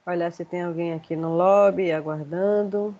Olhar se tem alguém aqui no lobby aguardando.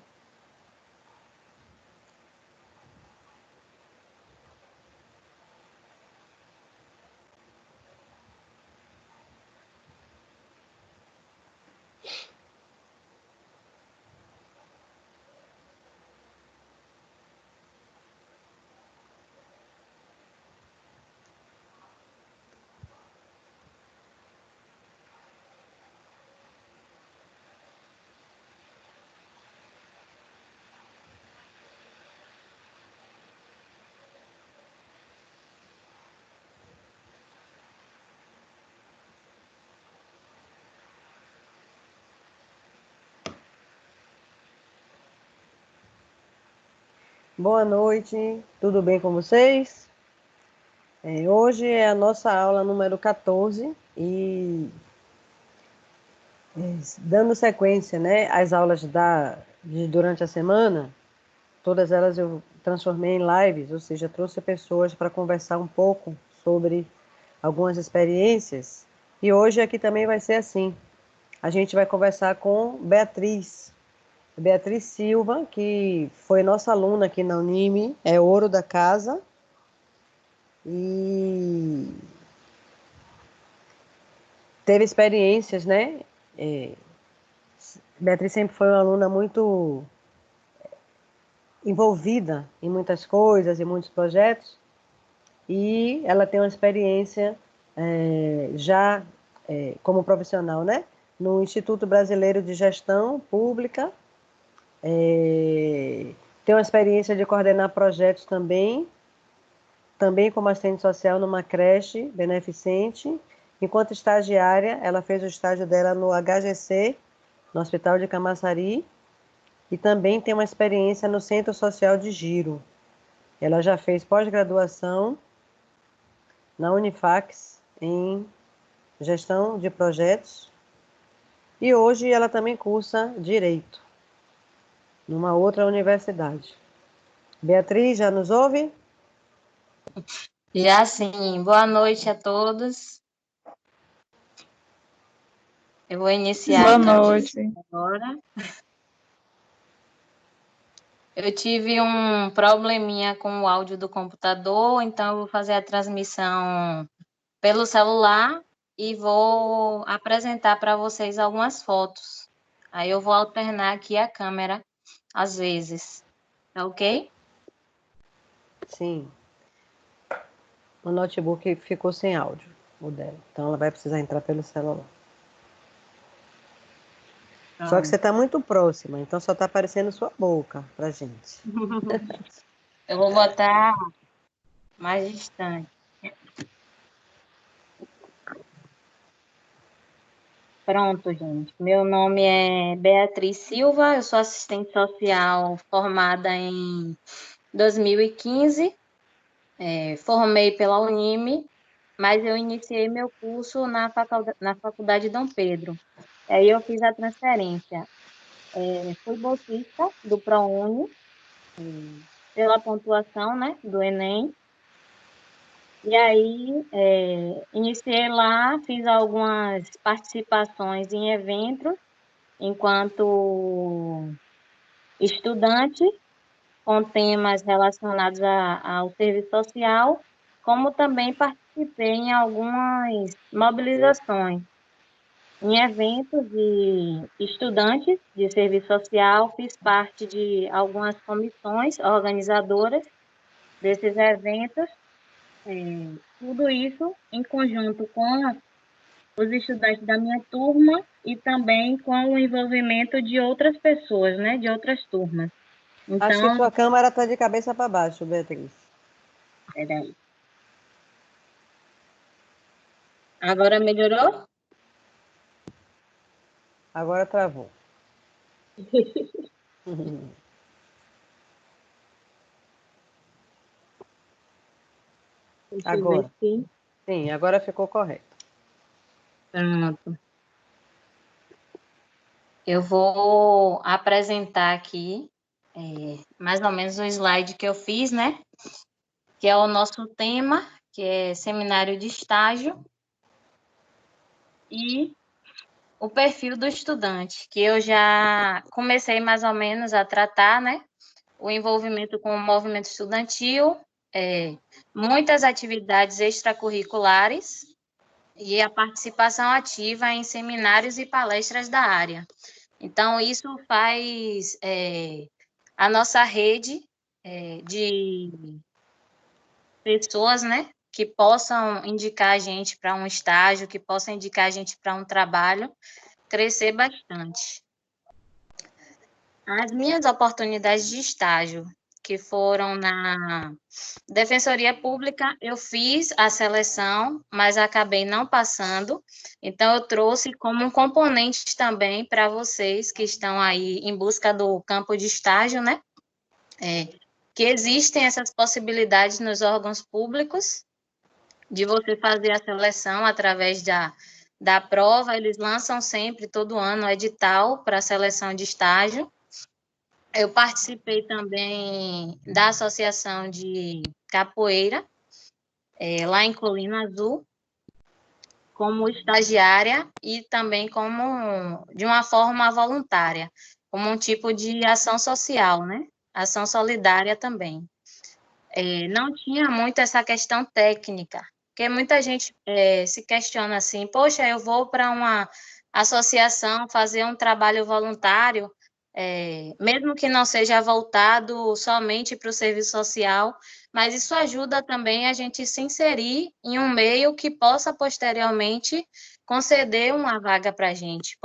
Boa noite, tudo bem com vocês? Hoje é a nossa aula número 14 e dando sequência, né, às aulas durante a semana, todas elas eu transformei em lives, ou seja, trouxe pessoas para conversar um pouco sobre algumas experiências. E hoje aqui também vai ser assim. A gente vai conversar com Beatriz Silva, que foi nossa aluna aqui na Unime, é ouro da casa. E teve experiências, né? Beatriz sempre foi uma aluna muito envolvida em muitas coisas, em muitos projetos, e ela tem uma experiência já como profissional, né? No Instituto Brasileiro de Gestão Pública, tem uma experiência de coordenar projetos também como assistente social numa creche beneficente. Enquanto estagiária, ela fez o estágio dela no HGC, no Hospital de Camaçari, e também tem uma experiência no Centro Social de Giro. Ela já fez pós-graduação na Unifax em gestão de projetos e hoje ela também cursa Direito numa outra universidade. Beatriz, já nos ouve? Já sim, boa noite a todos. Eu vou iniciar Boa noite. agora. Eu tive um probleminha com o áudio do computador, então eu vou fazer a transmissão pelo celular e vou apresentar para vocês algumas fotos. Aí eu vou alternar aqui a câmera às vezes, tá ok? Sim. O notebook ficou sem áudio, o dela. Então ela vai precisar entrar pelo celular. Só que você está muito próxima, então só está aparecendo sua boca pra gente. Eu vou botar mais distante. Pronto, gente. Meu nome é Beatriz Silva, eu sou assistente social formada em 2015, formei pela Unime, mas eu iniciei meu curso na Faculdade Dom Pedro. Aí eu fiz a transferência. Fui bolsista do ProUni, pela pontuação, né, do Enem. E aí, iniciei lá, fiz algumas participações em eventos, enquanto estudante, com temas relacionados ao serviço social, como também participei em algumas mobilizações, em eventos de estudantes de serviço social, fiz parte de algumas comissões organizadoras desses eventos, tudo isso em conjunto com os estudantes da minha turma e também com o envolvimento de outras pessoas, né, de outras turmas. Acho que Então, sua câmera está de cabeça para baixo, Beatriz. peraí. Agora melhorou? Agora travou. Deixa eu ver Agora. se... Sim, agora ficou correto. Pronto. Eu vou apresentar aqui mais ou menos o slide que eu fiz, né? Que é o nosso tema, que é seminário de estágio. E o perfil do estudante, que eu já comecei mais ou menos a tratar, né? O envolvimento com o movimento estudantil, muitas atividades extracurriculares e a participação ativa em seminários e palestras da área. Então, isso faz a nossa rede de pessoas, né, que possam indicar a gente para um estágio, que possam indicar a gente para um trabalho, crescer bastante. As minhas oportunidades de estágio, que foram na Defensoria Pública, eu fiz a seleção, mas acabei não passando. Então, eu trouxe como um componente também para vocês que estão aí em busca do campo de estágio, né? Que existem essas possibilidades nos órgãos públicos de você fazer a seleção através da prova. Eles lançam sempre, todo ano, o edital para a seleção de estágio. Eu participei também da Associação de Capoeira, lá em Colina Azul, como estagiária e também como de uma forma voluntária, como um tipo de ação social, né? Ação solidária também. Não tinha muito essa questão técnica, porque muita gente se questiona assim, poxa, eu vou para uma associação fazer um trabalho voluntário, mesmo que não seja voltado somente para o serviço social, mas isso ajuda também a gente se inserir em um meio que possa posteriormente conceder uma vaga para a gente,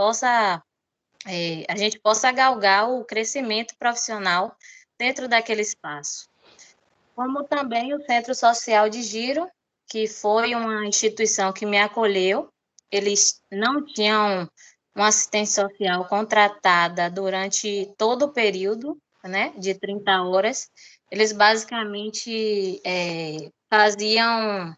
a gente possa galgar o crescimento profissional dentro daquele espaço. Como também o Centro Social de Giro, que foi uma instituição que me acolheu. Eles não tinham uma assistência social contratada durante todo o período, né, de 30 horas. Eles basicamente faziam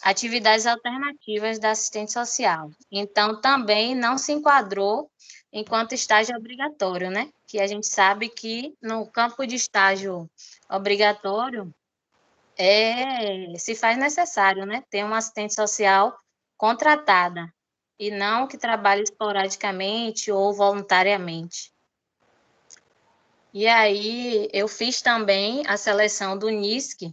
atividades alternativas da assistente social. Então, também não se enquadrou enquanto estágio obrigatório, né? Que a gente sabe que no campo de estágio obrigatório se faz necessário, né? Ter uma assistente social contratada e não que trabalhe esporadicamente ou voluntariamente. E aí, eu fiz também a seleção do NISC.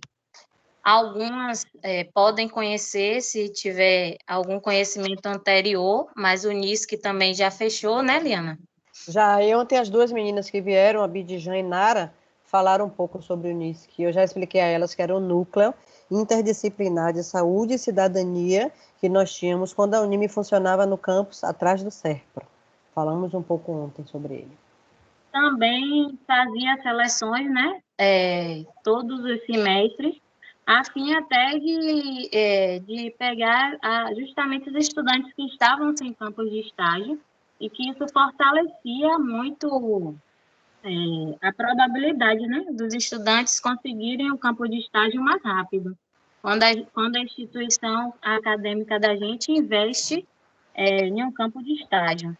Algumas podem conhecer se tiver algum conhecimento anterior, mas o NISC também já fechou, né, Liana? Já ontem as duas meninas que vieram, a Bidijan e Nara, falaram um pouco sobre o NISC. Eu já expliquei a elas que era o núcleo interdisciplinar de saúde e cidadania que nós tínhamos quando a Unime funcionava no campus atrás do SERPRO. Falamos um pouco ontem sobre ele. Também fazia seleções, né? Todos os semestres, a fim até de pegar justamente os estudantes que estavam sem campos de estágio, e que isso fortalecia muito a probabilidade, né, dos estudantes conseguirem o campo de estágio mais rápido. Quando a instituição acadêmica da gente investe em um campo de estágio.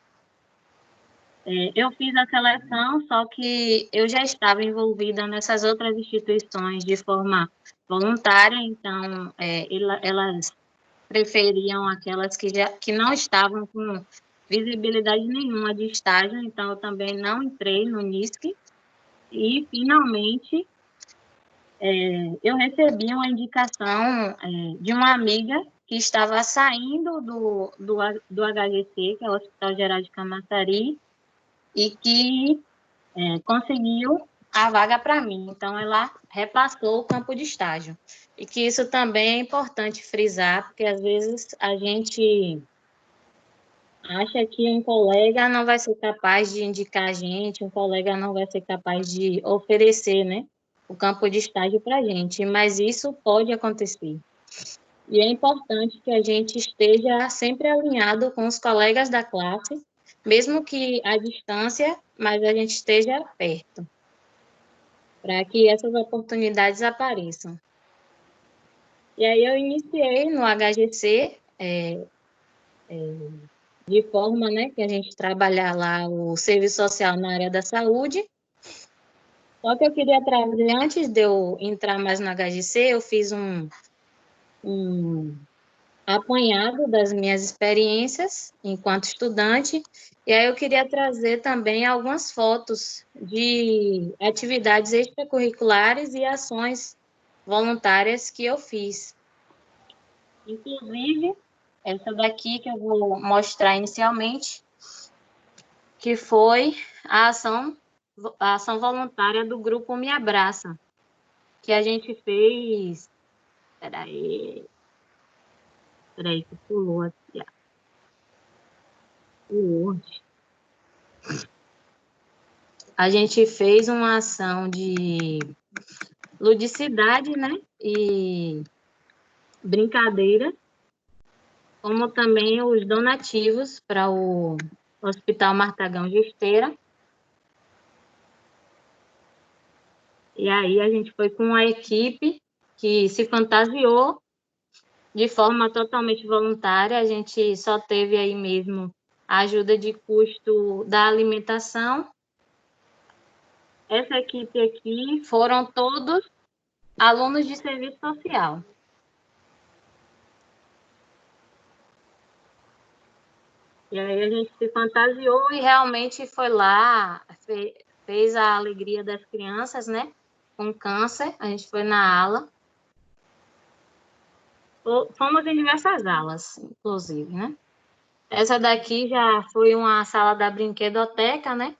Eu fiz a seleção, só que eu já estava envolvida nessas outras instituições de forma voluntária, então elas preferiam aquelas que não estavam com visibilidade nenhuma de estágio, então eu também não entrei no NISC, e finalmente eu recebi uma indicação de uma amiga que estava saindo do HGC, que é o Hospital Geral de Camaçari, e que conseguiu a vaga para mim. Então, ela repassou o campo de estágio. E que isso também é importante frisar, porque às vezes a gente acha que um colega não vai ser capaz de indicar a gente, um colega não vai ser capaz de oferecer, né, o campo de estágio para a gente, mas isso pode acontecer. E é importante que a gente esteja sempre alinhado com os colegas da classe, mesmo que à distância, mas a gente esteja perto, para que essas oportunidades apareçam. E aí eu iniciei no HGC, de forma, né, que a gente trabalhar lá o serviço social na área da saúde. Só que eu queria trazer, antes de eu entrar mais no HGC, eu fiz apanhado das minhas experiências enquanto estudante, e aí eu queria trazer também algumas fotos de atividades extracurriculares e ações voluntárias que eu fiz. Inclusive, essa daqui que eu vou mostrar inicialmente, que foi a ação voluntária do grupo Me Abraça, que a gente fez. Peraí, que pulou aqui. A gente fez uma ação de ludicidade, né? E brincadeira, como também os donativos para o Hospital Martagão de Esteira. E aí a gente foi com a equipe que se fantasiou de forma totalmente voluntária. A gente só teve aí mesmo a ajuda de custo da alimentação. Essa equipe aqui foram todos alunos de serviço social. E aí a gente se fantasiou e realmente foi lá, fez a alegria das crianças, né? Com câncer, a gente foi na ala. Fomos em diversas alas, inclusive, né? Essa daqui já foi uma sala da brinquedoteca, né?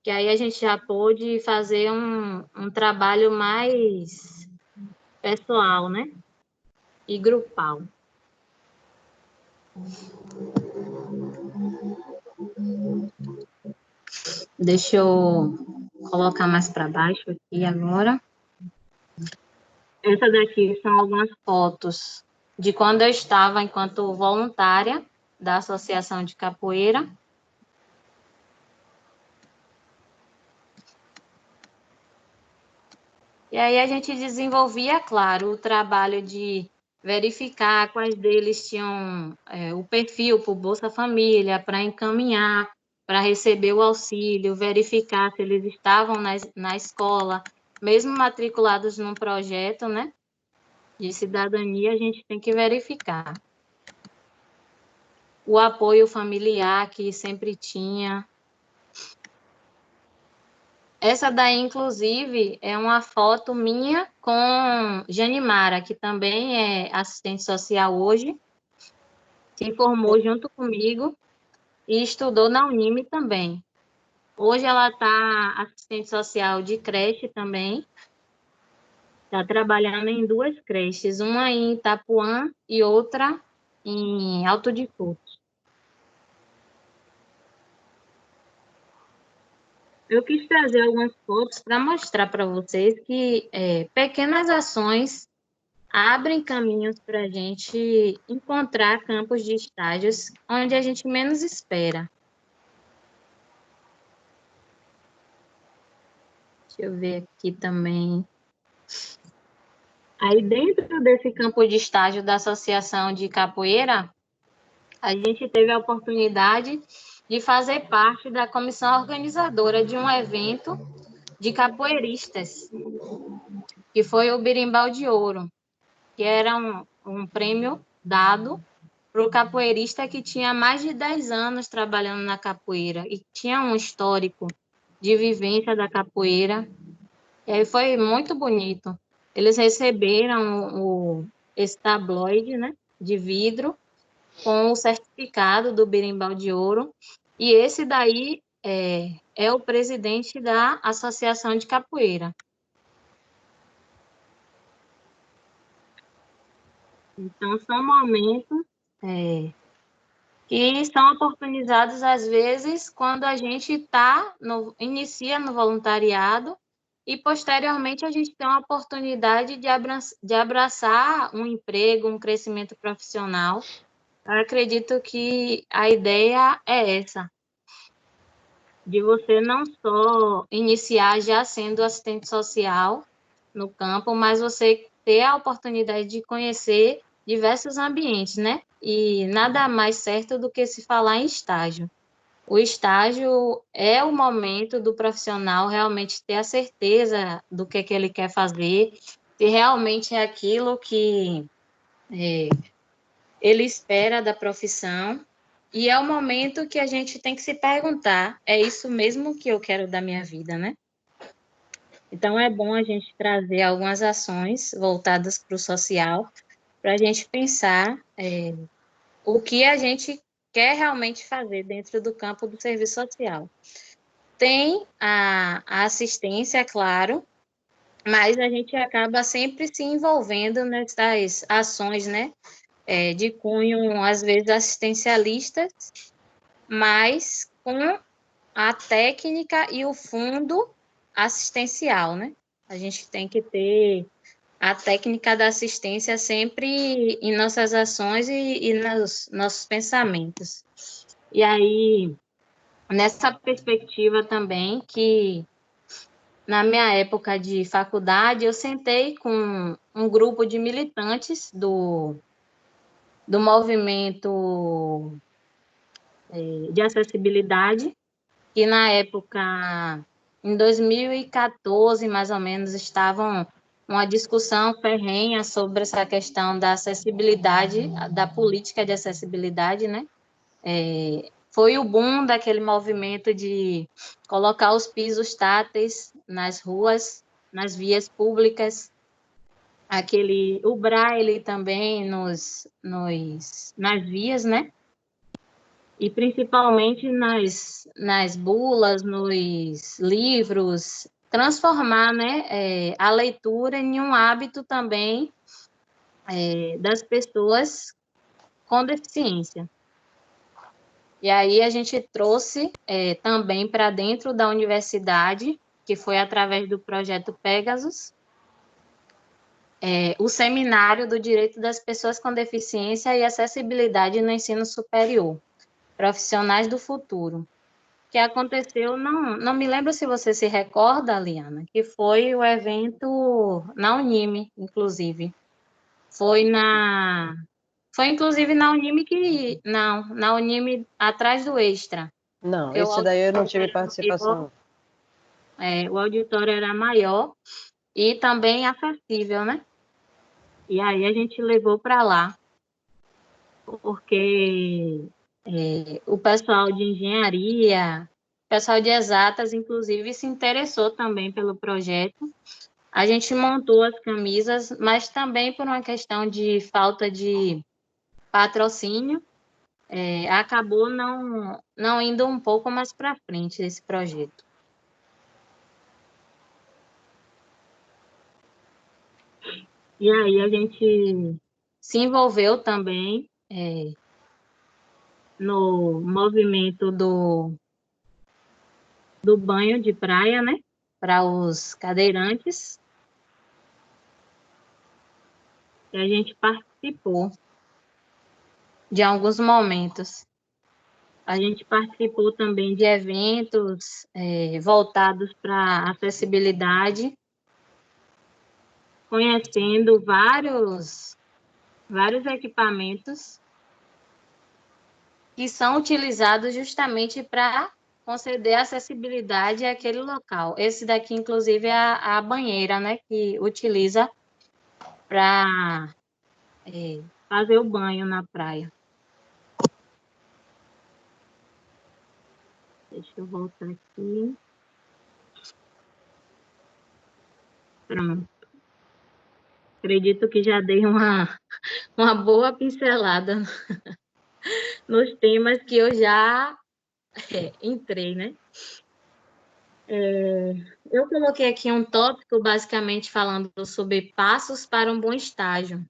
Que aí a gente já pôde fazer um trabalho mais pessoal, né? E grupal. Deixa eu colocar mais para baixo aqui agora. Essa daqui são algumas fotos de quando eu estava enquanto voluntária da Associação de Capoeira. E aí a gente desenvolvia, claro, o trabalho de verificar quais deles tinham o perfil para o Bolsa Família, para encaminhar, para receber o auxílio, verificar se eles estavam na escola, mesmo matriculados num projeto, né, de cidadania, a gente tem que verificar. O apoio familiar que sempre tinha. Essa daí, inclusive, é uma foto minha com Janimara, que também é assistente social hoje, se formou junto comigo e estudou na Unime também. Hoje ela está assistente social de creche também, está trabalhando em 2 creches, uma em Itapuã e outra em Alto de Couto. Eu quis trazer algumas fotos para mostrar para vocês que pequenas ações abrem caminhos para a gente encontrar campos de estágios onde a gente menos espera. Deixa eu ver aqui também. Aí, dentro desse campo de estágio da Associação de Capoeira, a gente teve a oportunidade de fazer parte da comissão organizadora de um evento de capoeiristas, que foi o Birimbau de Ouro, que era um prêmio dado para o capoeirista que tinha mais de 10 anos trabalhando na capoeira e tinha um histórico de vivência da capoeira. E aí foi muito bonito. Eles receberam esse tabloide, né, de vidro com o certificado do Berimbau de Ouro, e esse daí é o presidente da Associação de Capoeira. Então, são momentos que são oportunizados, às vezes, quando a gente inicia no voluntariado e, posteriormente, a gente tem uma oportunidade de abraçar um emprego, um crescimento profissional. Eu acredito que a ideia é essa, de você não só iniciar já sendo assistente social no campo, mas você ter a oportunidade de conhecer diversos ambientes, né? E nada mais certo do que se falar em estágio. O estágio é o momento do profissional realmente ter a certeza do que ele quer fazer, se realmente é aquilo que ele espera da profissão, e é o momento que a gente tem que se perguntar, é isso mesmo que eu quero da minha vida, né? Então, é bom a gente trazer algumas ações voltadas para o social, para a gente pensar o que a gente quer realmente fazer dentro do campo do serviço social. Tem a assistência, claro, mas a gente acaba sempre se envolvendo nessas ações, né? De cunho, às vezes, assistencialistas, mas com a técnica e o fundo assistencial, né? A gente tem que ter a técnica da assistência sempre em nossas ações e nos nossos pensamentos. E aí, nessa perspectiva também, que na minha época de faculdade, eu sentei com um grupo de militantes do movimento de acessibilidade, que na época, em 2014, mais ou menos, estavam uma discussão ferrenha sobre essa questão da acessibilidade, da política de acessibilidade, né? Foi o boom daquele movimento de colocar os pisos táteis nas ruas, nas vias públicas, o braille também nas vias, né? E principalmente nas bulas, nos livros, transformar, né, a leitura em um hábito também das pessoas com deficiência. E aí a gente trouxe também para dentro da universidade, que foi através do projeto Pegasus, o seminário do direito das pessoas com deficiência e acessibilidade no ensino superior, profissionais do futuro, que aconteceu, não me lembro se você se recorda, Liana, que foi o evento na Unime, inclusive. Foi inclusive na Unime na Unime atrás do Extra. Não, Porque esse daí eu não tive participação. o auditório era maior e também acessível, né? E aí a gente levou para lá, porque o pessoal de engenharia, o pessoal de exatas, inclusive, se interessou também pelo projeto. A gente montou as camisas, mas também por uma questão de falta de patrocínio, acabou não indo um pouco mais para frente esse projeto. E aí a gente se envolveu também no movimento do banho de praia, né, para os cadeirantes, e a gente participou de alguns momentos. A gente participou também de eventos voltados para acessibilidade, conhecendo vários equipamentos que são utilizados justamente para conceder acessibilidade àquele local. Esse daqui, inclusive, é a banheira, né, que utiliza para fazer o banho na praia. Deixa eu voltar aqui. Pronto. Acredito que já dei uma boa pincelada nos temas que eu já entrei, né? Eu coloquei aqui um tópico, basicamente, falando sobre passos para um bom estágio.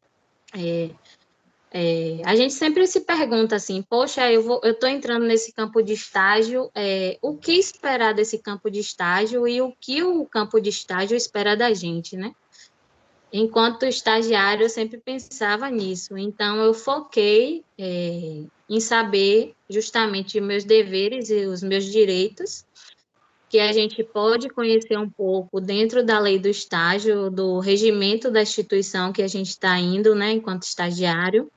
A gente sempre se pergunta assim, poxa, eu estou entrando nesse campo de estágio, o que esperar desse campo de estágio e o que o campo de estágio espera da gente, né? Enquanto estagiário, eu sempre pensava nisso. Então, eu foquei em saber justamente meus deveres e os meus direitos, que a gente pode conhecer um pouco dentro da lei do estágio, do regimento da instituição que a gente está indo, né, enquanto estagiário,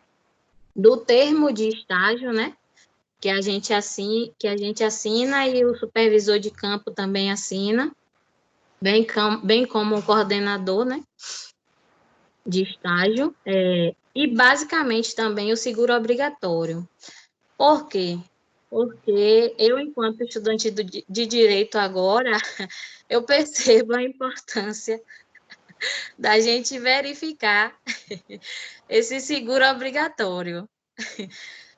do termo de estágio, né, que a gente assina e o supervisor de campo também assina, bem como o coordenador, né, de estágio, e e basicamente também o seguro obrigatório. Por quê? Porque eu, enquanto estudante de direito agora, eu percebo a importância da gente verificar esse seguro obrigatório.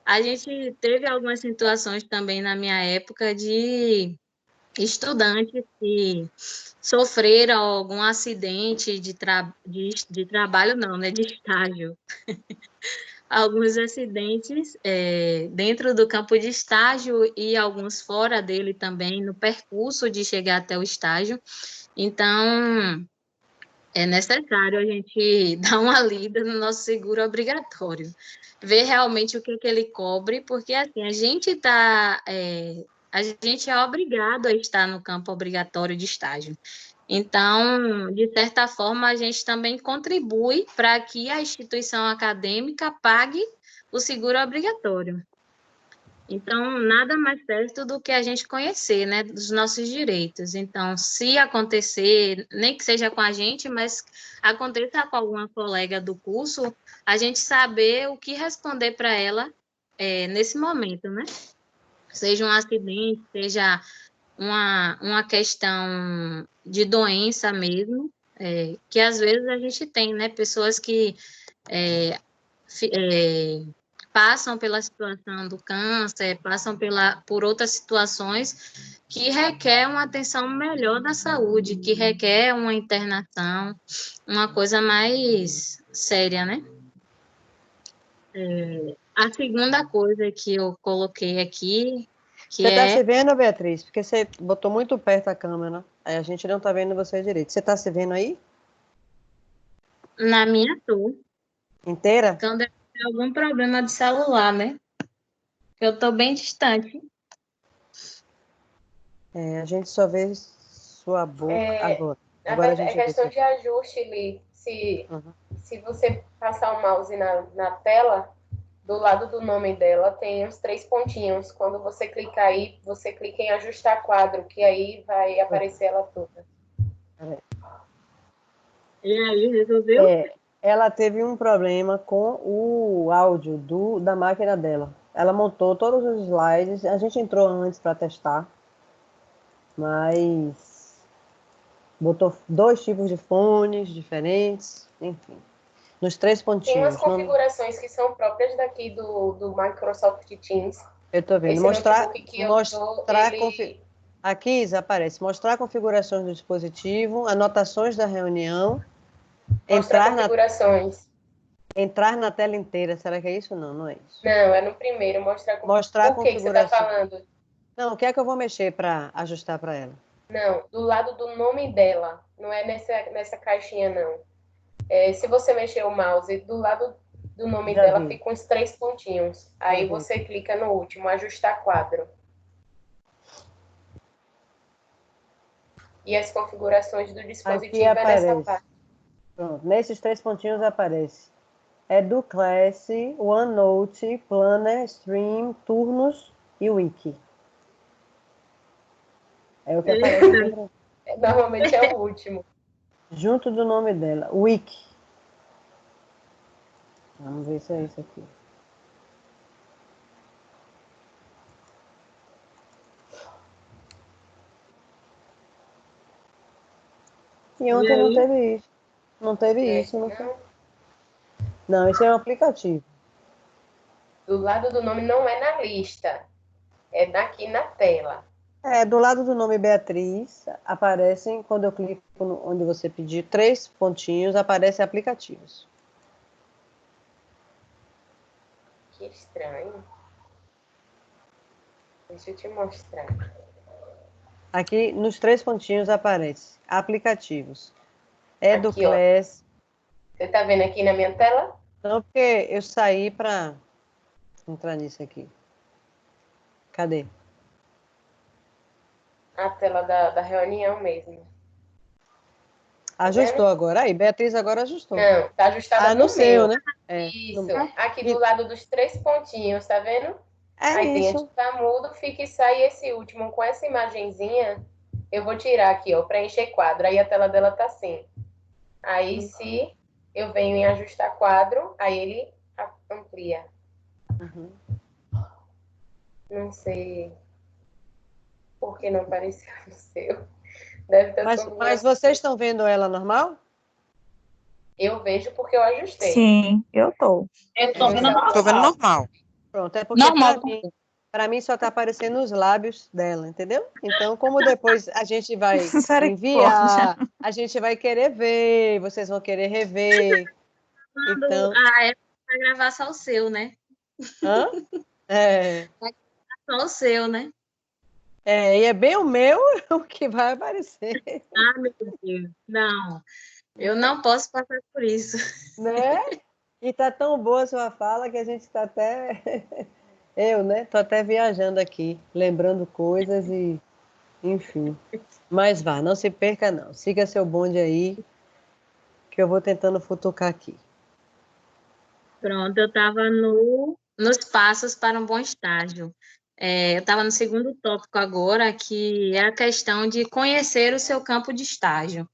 A gente teve algumas situações também na minha época de estudantes que sofreram algum acidente de trabalho, não, né, de estágio. Alguns acidentes dentro do campo de estágio e alguns fora dele também, no percurso de chegar até o estágio. Então, é necessário a gente dar uma lida no nosso seguro obrigatório, ver realmente o que, que ele cobre, porque assim, a gente é obrigado a estar no campo obrigatório de estágio. Então, de certa forma, a gente também contribui para que a instituição acadêmica pague o seguro obrigatório. Então, nada mais certo do que a gente conhecer, né, dos nossos direitos. Então, se acontecer, nem que seja com a gente, mas aconteça com alguma colega do curso, a gente saber o que responder para ela nesse momento, né? Seja um acidente, seja uma questão de doença mesmo, que às vezes a gente tem, né? Pessoas que passam pela situação do câncer, passam por outras situações que requer uma atenção melhor da saúde, que requer uma internação, uma coisa mais séria, né? A segunda coisa que eu coloquei aqui, que Você está se é vendo, Beatriz? Porque você botou muito perto a câmera. Aí a gente não está vendo você direito. Você está se vendo aí? na minha tour, Inteira? então deve ter algum problema de celular, né? Eu estou bem distante. A gente só vê sua boca É, agora. na Agora a verdade, é gente vê questão sua de ajuste, Li. Se, Uhum. se você passar o mouse na tela, do lado do nome dela tem uns 3 pontinhos. Quando você clicar aí, você clica em ajustar quadro, que aí vai aparecer ela toda. E aí, resolveu? Ela teve um problema com o áudio da máquina dela. Ela montou todos os slides. A gente entrou antes para testar, mas botou 2 tipos de fones diferentes, enfim. Nos 3 Tem umas pontinhos. Não, configurações que são próprias daqui do Microsoft Teams. eu estou vendo. Esse notebook que eu tô, Aqui aparece mostrar configurações do dispositivo, anotações da reunião, mostra entrar na, configurações. entrar na tela inteira. Será que é isso? Não, não é isso. Não, é no primeiro, mostrar Mostrar a Por que você está configuração. falando? Não, o que é que eu vou mexer para ajustar para ela? Não, do lado do nome dela. Não é nessa caixinha, não. Se você mexer o mouse, do lado do nome Já dela vi. fica uns 3 pontinhos. Aí Uhum. você clica no último, ajustar quadro. E as configurações do Aqui dispositivo é nessa aparece. parte. Pronto, nesses 3 pontinhos aparece. Class, OneNote, Planner, Stream, Turnos e Wiki. É o que aparece aqui pra... Normalmente é o último. junto do nome dela, Wiki. Vamos ver se é isso aqui. E E ontem não aí, teve isso. Não teve isso, não foi? Não, Não, isso é um aplicativo. do lado do nome não é na lista. É daqui na tela. Do lado do nome Beatriz, aparecem, quando eu clico onde você pedir, 3 pontinhos, aparecem aplicativos. Que estranho. Deixa eu te mostrar. Aqui, nos 3 pontinhos, aparece aplicativos. Aqui, ó. Class. Você tá vendo aqui na minha tela? Não, porque eu saí para entrar nisso aqui. Cadê? A tela da reunião mesmo. Tá Ajustou vendo? agora. Aí, Beatriz agora ajustou. Não, tá ajustada No no seu, meu. né? Isso. Aqui do lado dos 3 pontinhos, tá vendo? É Aí tem isso. ajustar mudo, fica e sai esse último com essa imagenzinha. Eu vou tirar aqui, ó, preencher quadro. Aí a tela dela tá assim. Aí se eu venho em ajustar quadro, aí ele amplia. Uhum. Não sei por que não apareceu no seu. Deve estar Mas vocês estão vendo ela normal? Eu vejo porque eu ajustei. Sim, eu tô. Eu tô É, vendo Tô vendo normal. normal. pronto, é porque Normal também. para mim só está aparecendo os lábios dela, entendeu? Então, como depois a gente vai Misericórdia. enviar, a gente vai querer ver, vocês vão querer rever. Então, É pra gravar só o seu, né? hã? É, Só o seu, né? e é bem o meu o que vai aparecer, Ah, meu Deus. Não, eu não posso passar por isso. né? E tá tão boa a sua fala que a gente está até, eu, né? Tô até viajando aqui, lembrando coisas e, enfim. Mas vá, não se perca não. Siga seu bonde aí, que eu vou tentando futucar aqui. Pronto, eu estava nos passos para um bom estágio. Eu estava no segundo tópico agora, que é a questão de conhecer o seu campo de estágio.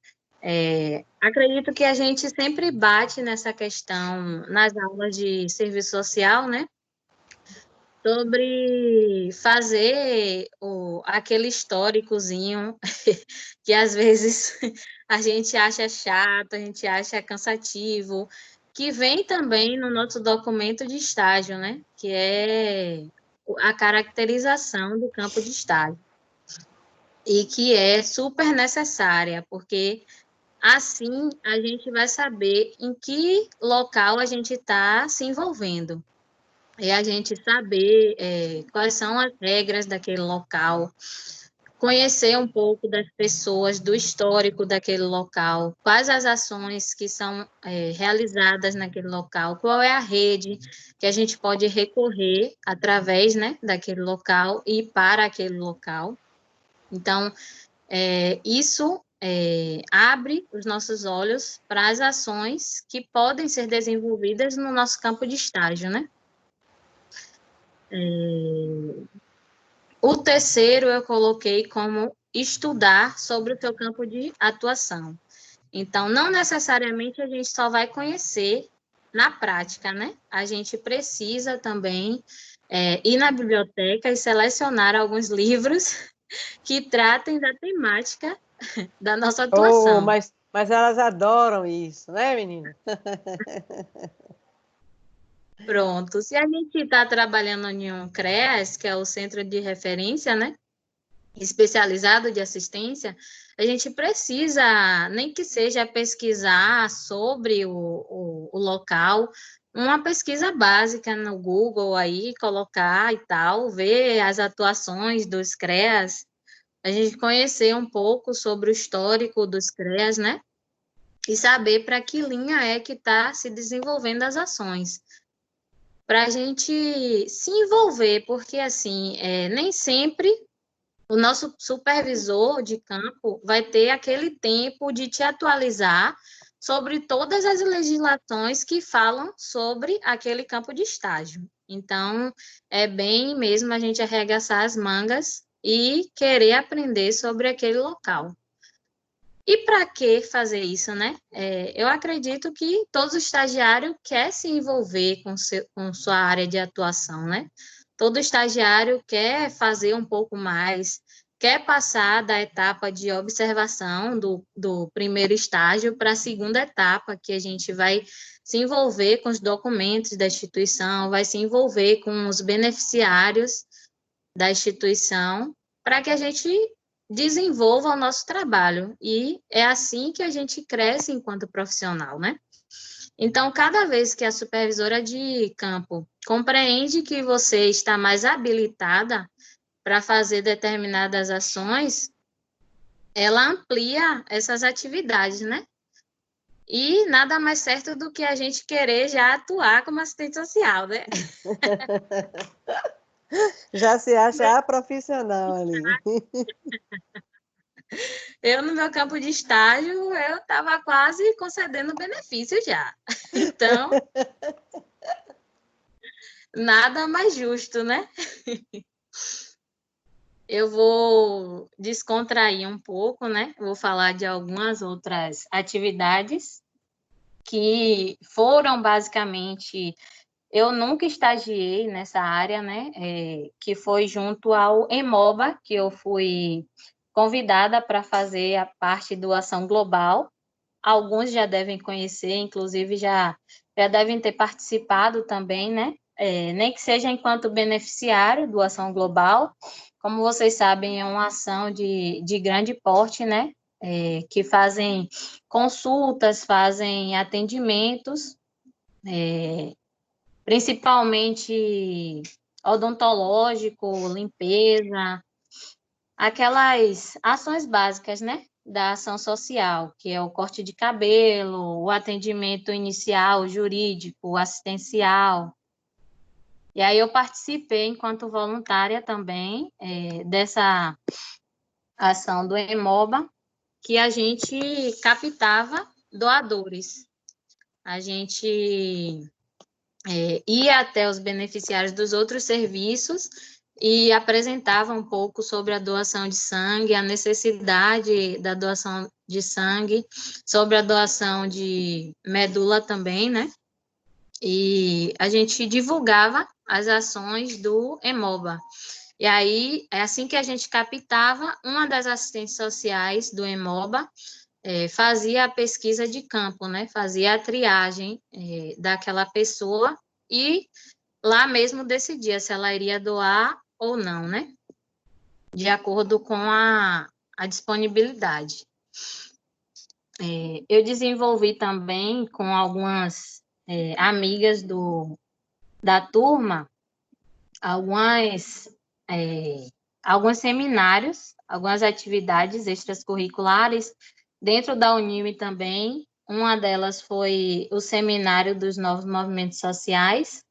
Acredito que a gente sempre bate nessa questão nas aulas de serviço social, né? Sobre fazer aquele históricozinho que às vezes a gente acha chato, a gente acha cansativo, que vem também no nosso documento de estágio, né? Que é a caracterização do campo de estágio. E que é super necessária, porque assim a gente vai saber em que local a gente está se envolvendo. E a gente saber quais são as regras daquele local, conhecer um pouco das pessoas, do histórico daquele local, quais as ações que são realizadas naquele local, qual é a rede que a gente pode recorrer através, né, daquele local e para aquele local. Então, isso abre os nossos olhos para as ações que podem ser desenvolvidas no nosso campo de estágio, né? O terceiro eu coloquei como estudar sobre o seu campo de atuação. Então, não necessariamente a gente só vai conhecer na prática, né? A gente precisa também ir na biblioteca e selecionar alguns livros que tratem da temática da nossa Oh, atuação. mas elas adoram isso, né, menina? Pronto. Se a gente está trabalhando em um CREAS, que é o Centro de Referência, né? Especializado de assistência, a gente precisa, nem que seja pesquisar sobre o local, uma pesquisa básica no Google aí, colocar e tal, ver as atuações dos CREAS, a gente conhecer um pouco sobre o histórico dos CREAS, né? E saber para que linha é que está se desenvolvendo as ações. Para a gente se envolver, porque assim, nem sempre o nosso supervisor de campo vai ter aquele tempo de te atualizar sobre todas as legislações que falam sobre aquele campo de estágio. Então, é bem mesmo a gente arregaçar as mangas e querer aprender sobre aquele local. E para que fazer isso, né? Eu acredito que todo estagiário quer se envolver com sua área de atuação, né? Todo estagiário quer fazer um pouco mais, quer passar da etapa de observação do primeiro estágio para a segunda etapa, que a gente vai se envolver com os documentos da instituição, vai se envolver com os beneficiários da instituição, para que a gente desenvolva o nosso trabalho. E é assim que a gente cresce enquanto profissional, né? Então, cada vez que a supervisora de campo compreende que você está mais habilitada para fazer determinadas ações, ela amplia essas atividades, né? E nada mais certo do que a gente querer já atuar como assistente social, né? Já se acha a profissional ali. Eu, no meu campo de estágio, eu estava quase concedendo benefício já. Então, nada mais justo, né? Eu vou descontrair um pouco, né? Vou falar de algumas outras atividades que foram basicamente... Eu nunca estagiei nessa área, né? Que foi junto ao Emoba, que eu fui convidada para fazer a parte do Ação Global. Alguns já devem conhecer, inclusive já devem ter participado também, né? Nem que seja enquanto beneficiário do Ação Global. Como vocês sabem, é uma ação de grande porte, né? Que fazem consultas, fazem atendimentos, principalmente odontológico, limpeza, aquelas ações básicas, né, da ação social, que é o corte de cabelo, o atendimento inicial, jurídico, assistencial. E aí eu participei enquanto voluntária também dessa ação do Emoba, que a gente captava doadores. A gente ia até os beneficiários dos outros serviços e apresentava um pouco sobre a doação de sangue, a necessidade da doação de sangue, sobre a doação de medula também, né? E a gente divulgava as ações do Emoba. E aí, é assim que a gente captava, uma das assistentes sociais do Emoba fazia a pesquisa de campo, né? Fazia a triagem daquela pessoa e lá mesmo decidia se ela iria doar ou não, né? De acordo com a disponibilidade. Eu desenvolvi também com algumas amigas da turma algumas, alguns seminários, algumas atividades extracurriculares dentro da Unime também. Uma delas foi o seminário dos novos movimentos sociais.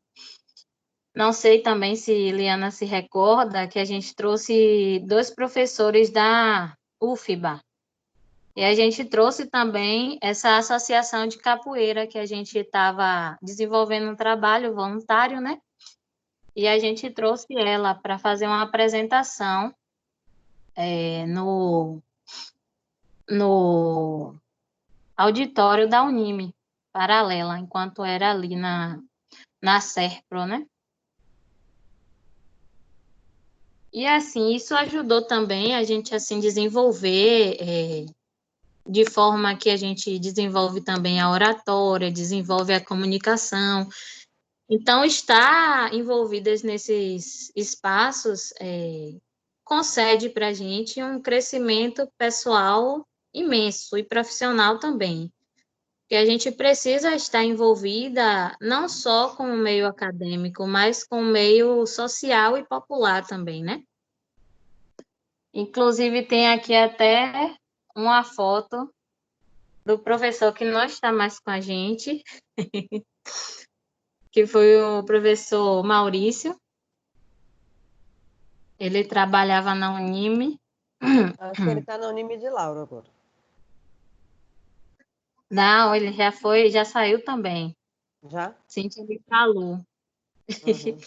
Não sei também se Liana se recorda que a gente trouxe 2 professores da UFBA. E a gente trouxe também essa associação de capoeira que a gente estava desenvolvendo um trabalho voluntário, né? E a gente trouxe ela para fazer uma apresentação no auditório da Unime, paralela, enquanto era ali na Serpro, né? E assim, isso ajudou também a gente assim desenvolver de forma que a gente desenvolve também a oratória, desenvolve a comunicação. Então, estar envolvidas nesses espaços concede para a gente um crescimento pessoal imenso e profissional também. Que a gente precisa estar envolvida não só com o meio acadêmico, mas com o meio social e popular também, né? Inclusive, tem aqui até uma foto do professor que não está mais com a gente, que foi o professor Maurício. Ele trabalhava na Unime. Acho que ele está no Unime de Lauro agora. Não, ele já foi, já saiu também. Já? Cintia me falou. Uhum.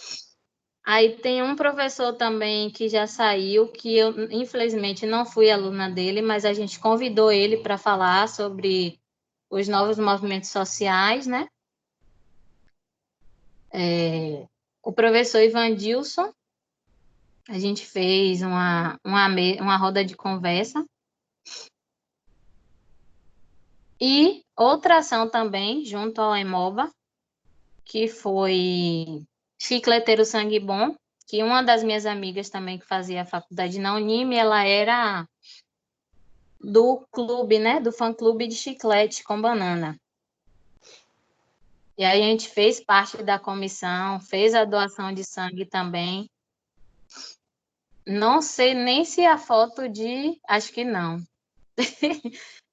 Aí tem um professor também que já saiu, que eu, infelizmente, não fui aluna dele, mas a gente convidou ele para falar sobre os novos movimentos sociais, né? O professor Ivan Dilson, a gente fez uma roda de conversa. E outra ação também, junto ao Emoba, que foi Chicleteiro Sangue Bom, que uma das minhas amigas também que fazia a faculdade na Unime, ela era do clube, né, do fã-clube de chiclete com banana. E aí a gente fez parte da comissão, fez a doação de sangue também. Não sei nem se a foto acho que não.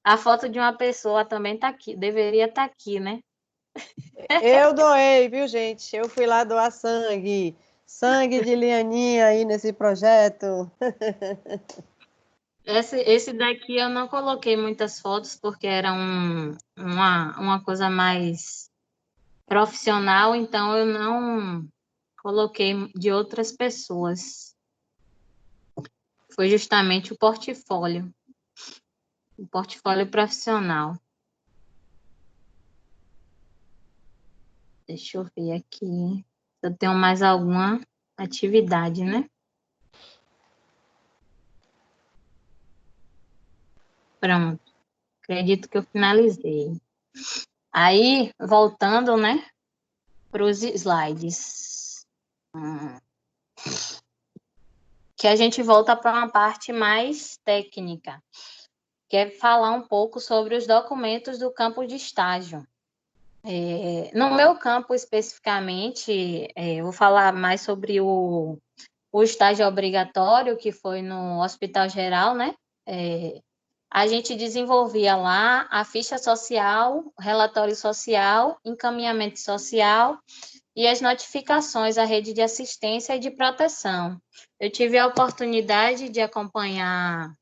A foto de uma pessoa também está aqui, deveria estar aqui, né? Eu doei, viu, gente? Eu fui lá doar sangue. Sangue de Lianinha aí nesse projeto. Esse daqui eu não coloquei muitas fotos porque era uma coisa mais profissional, então eu não coloquei de outras pessoas. Foi justamente o portfólio profissional. Deixa eu ver aqui. Se eu tenho mais alguma atividade, né? Pronto. Acredito que eu finalizei. Aí, voltando, né, para os slides. Que a gente volta para uma parte mais técnica, que é falar um pouco sobre os documentos do campo de estágio. No meu campo, especificamente, eu vou falar mais sobre o estágio obrigatório, que foi no Hospital Geral, né? A gente desenvolvia lá a ficha social, relatório social, encaminhamento social e as notificações à rede de assistência e de proteção. Eu tive a oportunidade de acompanhar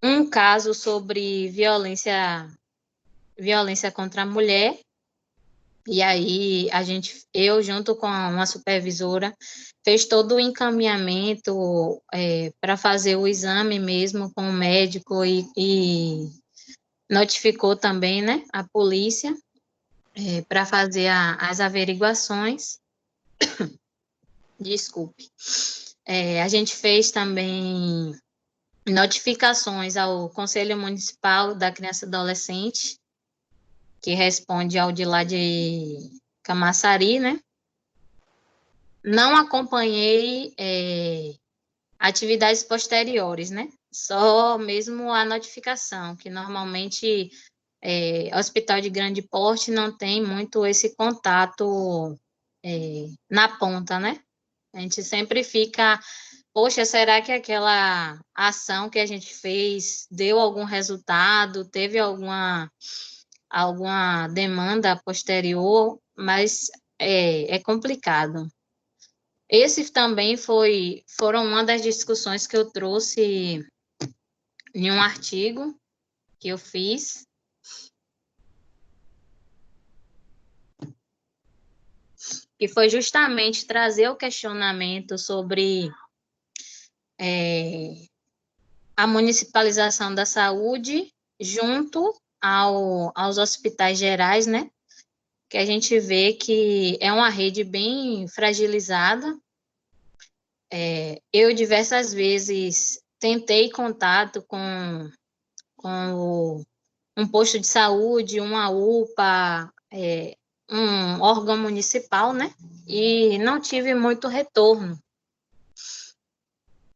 um caso sobre violência contra a mulher, e aí eu junto com uma supervisora, fez todo o encaminhamento para fazer o exame mesmo com o médico e notificou também, né, a polícia para fazer as averiguações. Desculpe. A gente fez também notificações ao Conselho Municipal da Criança e Adolescente, que responde ao de lá de Camaçari, né? Não acompanhei atividades posteriores, né? Só mesmo a notificação, que normalmente hospital de grande porte não tem muito esse contato na ponta, né? A gente sempre fica, poxa, será que aquela ação que a gente fez deu algum resultado? Teve alguma demanda posterior? Mas é complicado. Esse também foram uma das discussões que eu trouxe em um artigo que eu fiz, que foi justamente trazer o questionamento sobre a municipalização da saúde junto aos hospitais gerais, né? Que a gente vê que é uma rede bem fragilizada. Eu diversas vezes tentei contato com um posto de saúde, uma UPA, um órgão municipal, né? E não tive muito retorno.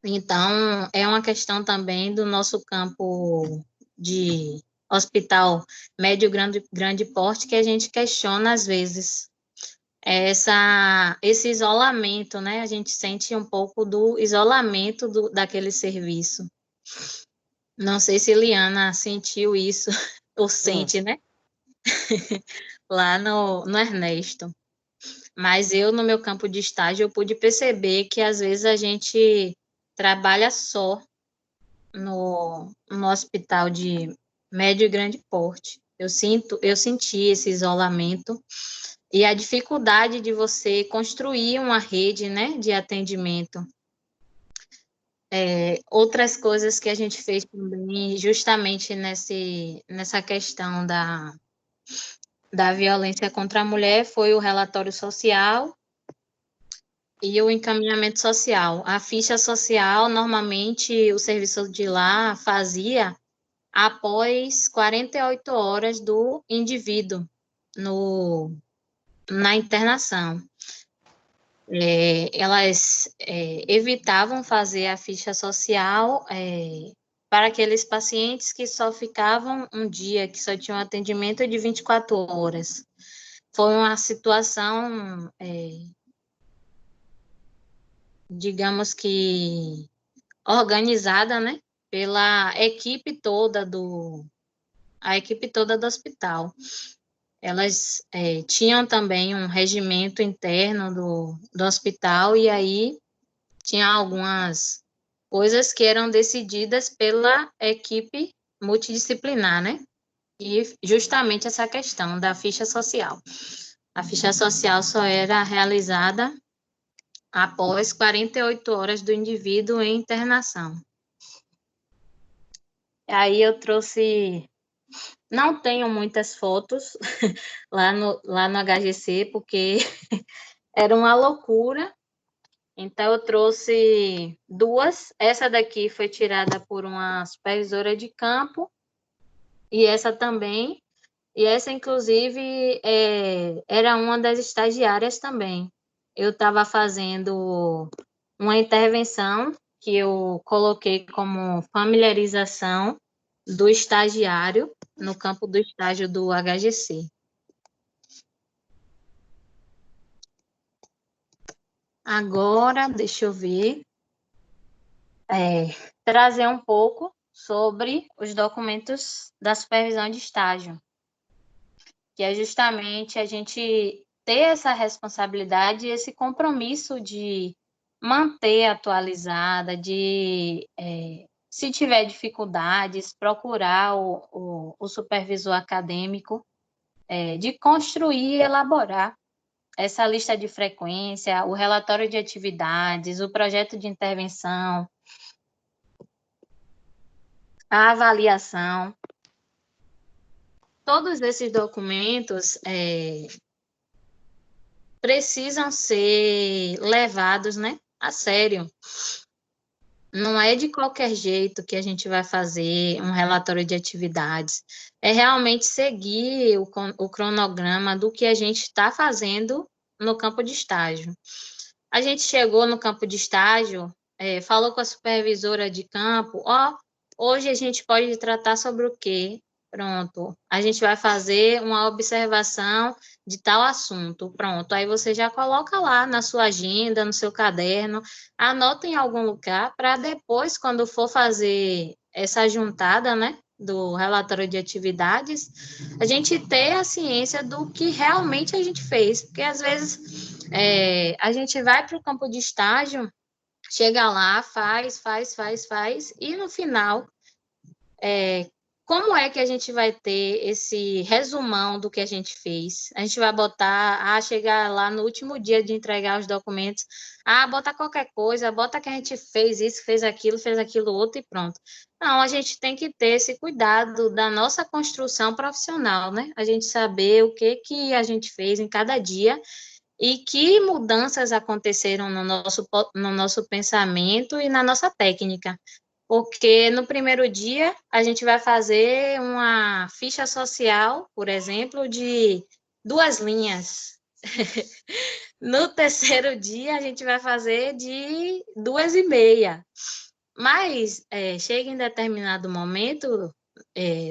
Então, é uma questão também do nosso campo de hospital médio, grande porte, que a gente questiona às vezes. Esse isolamento, né? A gente sente um pouco do isolamento daquele serviço. Não sei se Liana sentiu isso, ou sente, né? Lá no Ernesto. Mas eu, no meu campo de estágio, eu pude perceber que às vezes a gente trabalha só no hospital de médio e grande porte. Eu senti esse isolamento e a dificuldade de você construir uma rede, né, de atendimento. Outras coisas que a gente fez também, justamente nessa questão da violência contra a mulher, foi o relatório social e o encaminhamento social. A ficha social, normalmente, o serviço de lá fazia após 48 horas do indivíduo na internação. Elas evitavam fazer a ficha social para aqueles pacientes que só ficavam um dia, que só tinham atendimento de 24 horas. Foi uma situação, digamos que, organizada, né, pela equipe toda do hospital. Elas tinham também um regimento interno do hospital, e aí tinha algumas coisas que eram decididas pela equipe multidisciplinar, né? E justamente essa questão da ficha social. A ficha social só era realizada após 48 horas do indivíduo em internação. Aí eu trouxe Não tenho muitas fotos lá no HGC, porque era uma loucura. Então, eu trouxe duas. Essa daqui foi tirada por uma supervisora de campo, e essa também. E essa, inclusive, era uma das estagiárias também. Eu estava fazendo uma intervenção que eu coloquei como familiarização do estagiário no campo do estágio do HGC. Agora, deixa eu ver, trazer um pouco sobre os documentos da supervisão de estágio, que é justamente a gente ter essa responsabilidade e esse compromisso de manter atualizada, de, se tiver dificuldades, procurar o supervisor acadêmico, de construir e elaborar essa lista de frequência, o relatório de atividades, o projeto de intervenção, a avaliação. Todos esses documentos precisam ser levados, né, a sério. Não é de qualquer jeito que a gente vai fazer um relatório de atividades. É realmente seguir o cronograma do que a gente está fazendo no campo de estágio. A gente chegou no campo de estágio, falou com a supervisora de campo, hoje a gente pode tratar sobre o quê? Pronto, a gente vai fazer uma observação de tal assunto, pronto, aí você já coloca lá na sua agenda, no seu caderno, anota em algum lugar, para depois, quando for fazer essa juntada, né, do relatório de atividades, a gente ter a ciência do que realmente a gente fez, porque às vezes a gente vai para o campo de estágio, chega lá, faz, e no final, como é que a gente vai ter esse resumão do que a gente fez? A gente vai botar, chegar lá no último dia de entregar os documentos, botar qualquer coisa, bota que a gente fez isso, fez aquilo outro e pronto. Não, a gente tem que ter esse cuidado da nossa construção profissional, né? A gente saber o que a gente fez em cada dia e que mudanças aconteceram no nosso pensamento e na nossa técnica. Porque no primeiro dia a gente vai fazer uma ficha social, por exemplo, de 2 linhas. No terceiro dia a gente vai fazer de 2,5. Mas chega em determinado momento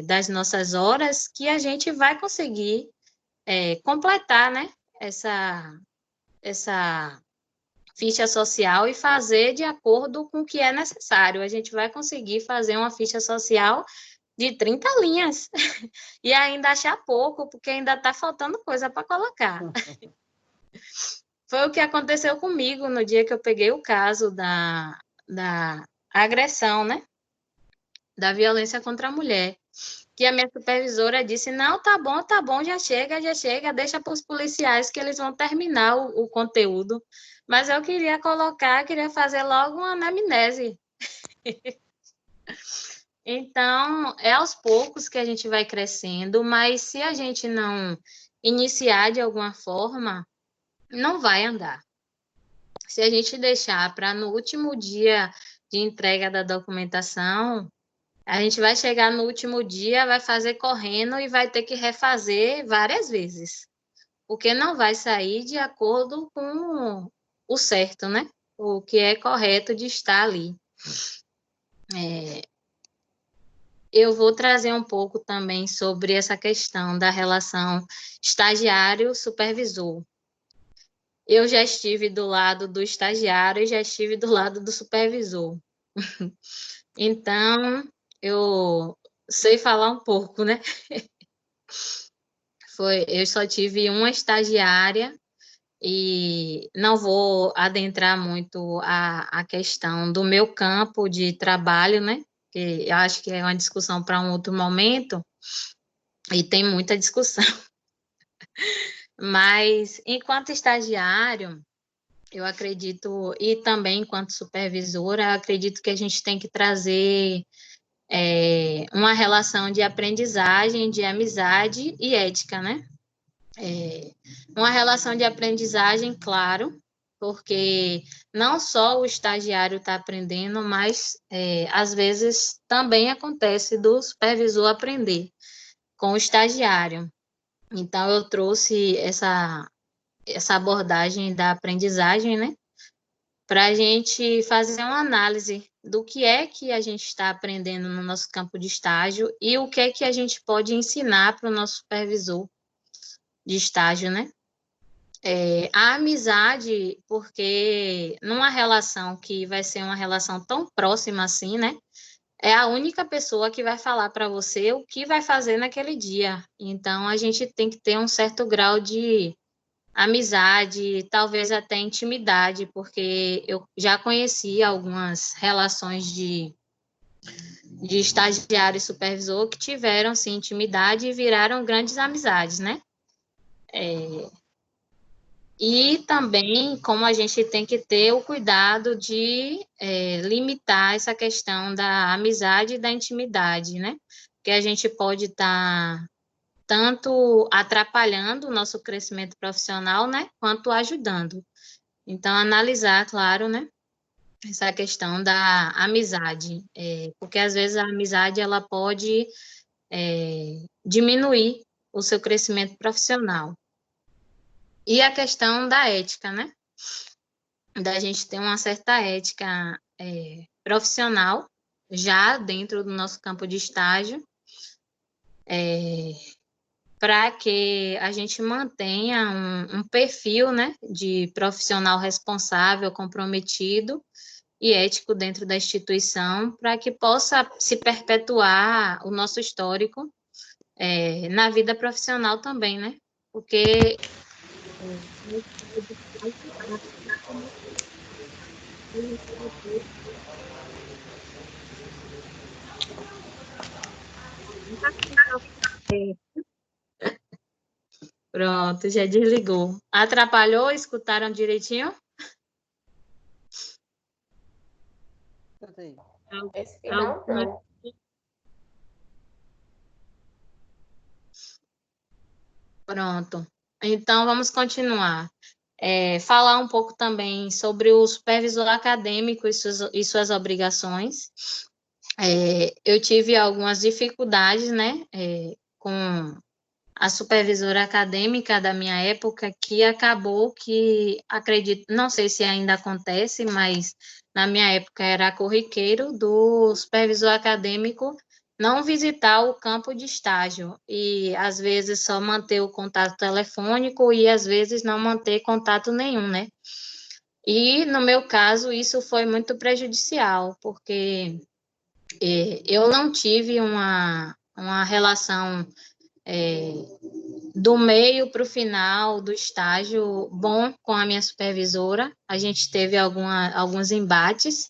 das nossas horas que a gente vai conseguir completar, né, essa ficha social e fazer de acordo com o que é necessário. A gente vai conseguir fazer uma ficha social de 30 linhas e ainda achar pouco, porque ainda está faltando coisa para colocar. Foi o que aconteceu comigo no dia que eu peguei o caso da agressão, né? Da violência contra a mulher. Que a minha supervisora disse, não, tá bom, já chega, deixa para os policiais que eles vão terminar o conteúdo. Mas eu queria fazer logo uma anamnese. Então, é aos poucos que a gente vai crescendo, mas se a gente não iniciar de alguma forma, não vai andar. Se a gente deixar para no último dia de entrega da documentação, a gente vai chegar no último dia, vai fazer correndo e vai ter que refazer várias vezes, porque não vai sair de acordo com o certo, né? O que é correto de estar ali. Eu vou trazer um pouco também sobre essa questão da relação estagiário-supervisor. Eu já estive do lado do estagiário e já estive do lado do supervisor. Então, eu sei falar um pouco, né? Eu só tive uma estagiária e não vou adentrar muito a questão do meu campo de trabalho, né? Que eu acho que é uma discussão para um outro momento e tem muita discussão. Mas, enquanto estagiário, eu acredito, e também enquanto supervisora, eu acredito que a gente tem que trazer uma relação de aprendizagem, de amizade e ética, né? Uma relação de aprendizagem, claro, porque não só o estagiário está aprendendo, mas às vezes também acontece do supervisor aprender com o estagiário. Então, eu trouxe essa abordagem da aprendizagem, né? Para a gente fazer uma análise do que é que a gente está aprendendo no nosso campo de estágio e o que é que a gente pode ensinar para o nosso supervisor de estágio, né? A amizade, porque numa relação que vai ser uma relação tão próxima assim, né? É a única pessoa que vai falar para você o que vai fazer naquele dia. Então, a gente tem que ter um certo grau de amizade, talvez até intimidade, porque eu já conheci algumas relações de estagiário e supervisor que tiveram, sim, intimidade e viraram grandes amizades, né? E também como a gente tem que ter o cuidado de limitar essa questão da amizade e da intimidade, né? Porque a gente pode estar tanto atrapalhando o nosso crescimento profissional, né? Quanto ajudando. Então, analisar, claro, né? Essa questão da amizade, porque às vezes a amizade ela pode diminuir o seu crescimento profissional. E a questão da ética, né? Da gente ter uma certa ética profissional já dentro do nosso campo de estágio, para que a gente mantenha um perfil, né, de profissional responsável, comprometido e ético dentro da instituição, para que possa se perpetuar o nosso histórico na vida profissional também, né? Porque pronto, já desligou. Atrapalhou? Escutaram direitinho? Esse final, não. Pronto. Então, vamos continuar. Falar um pouco também sobre o supervisor acadêmico e suas obrigações. Eu tive algumas dificuldades, né, com a supervisora acadêmica da minha época, que acabou que, acredito, não sei se ainda acontece, mas na minha época era corriqueiro do supervisor acadêmico não visitar o campo de estágio e, às vezes, só manter o contato telefônico e, às vezes, não manter contato nenhum, né? E, no meu caso, isso foi muito prejudicial, porque eu não tive uma relação do meio para o final do estágio bom com a minha supervisora. A gente teve alguns embates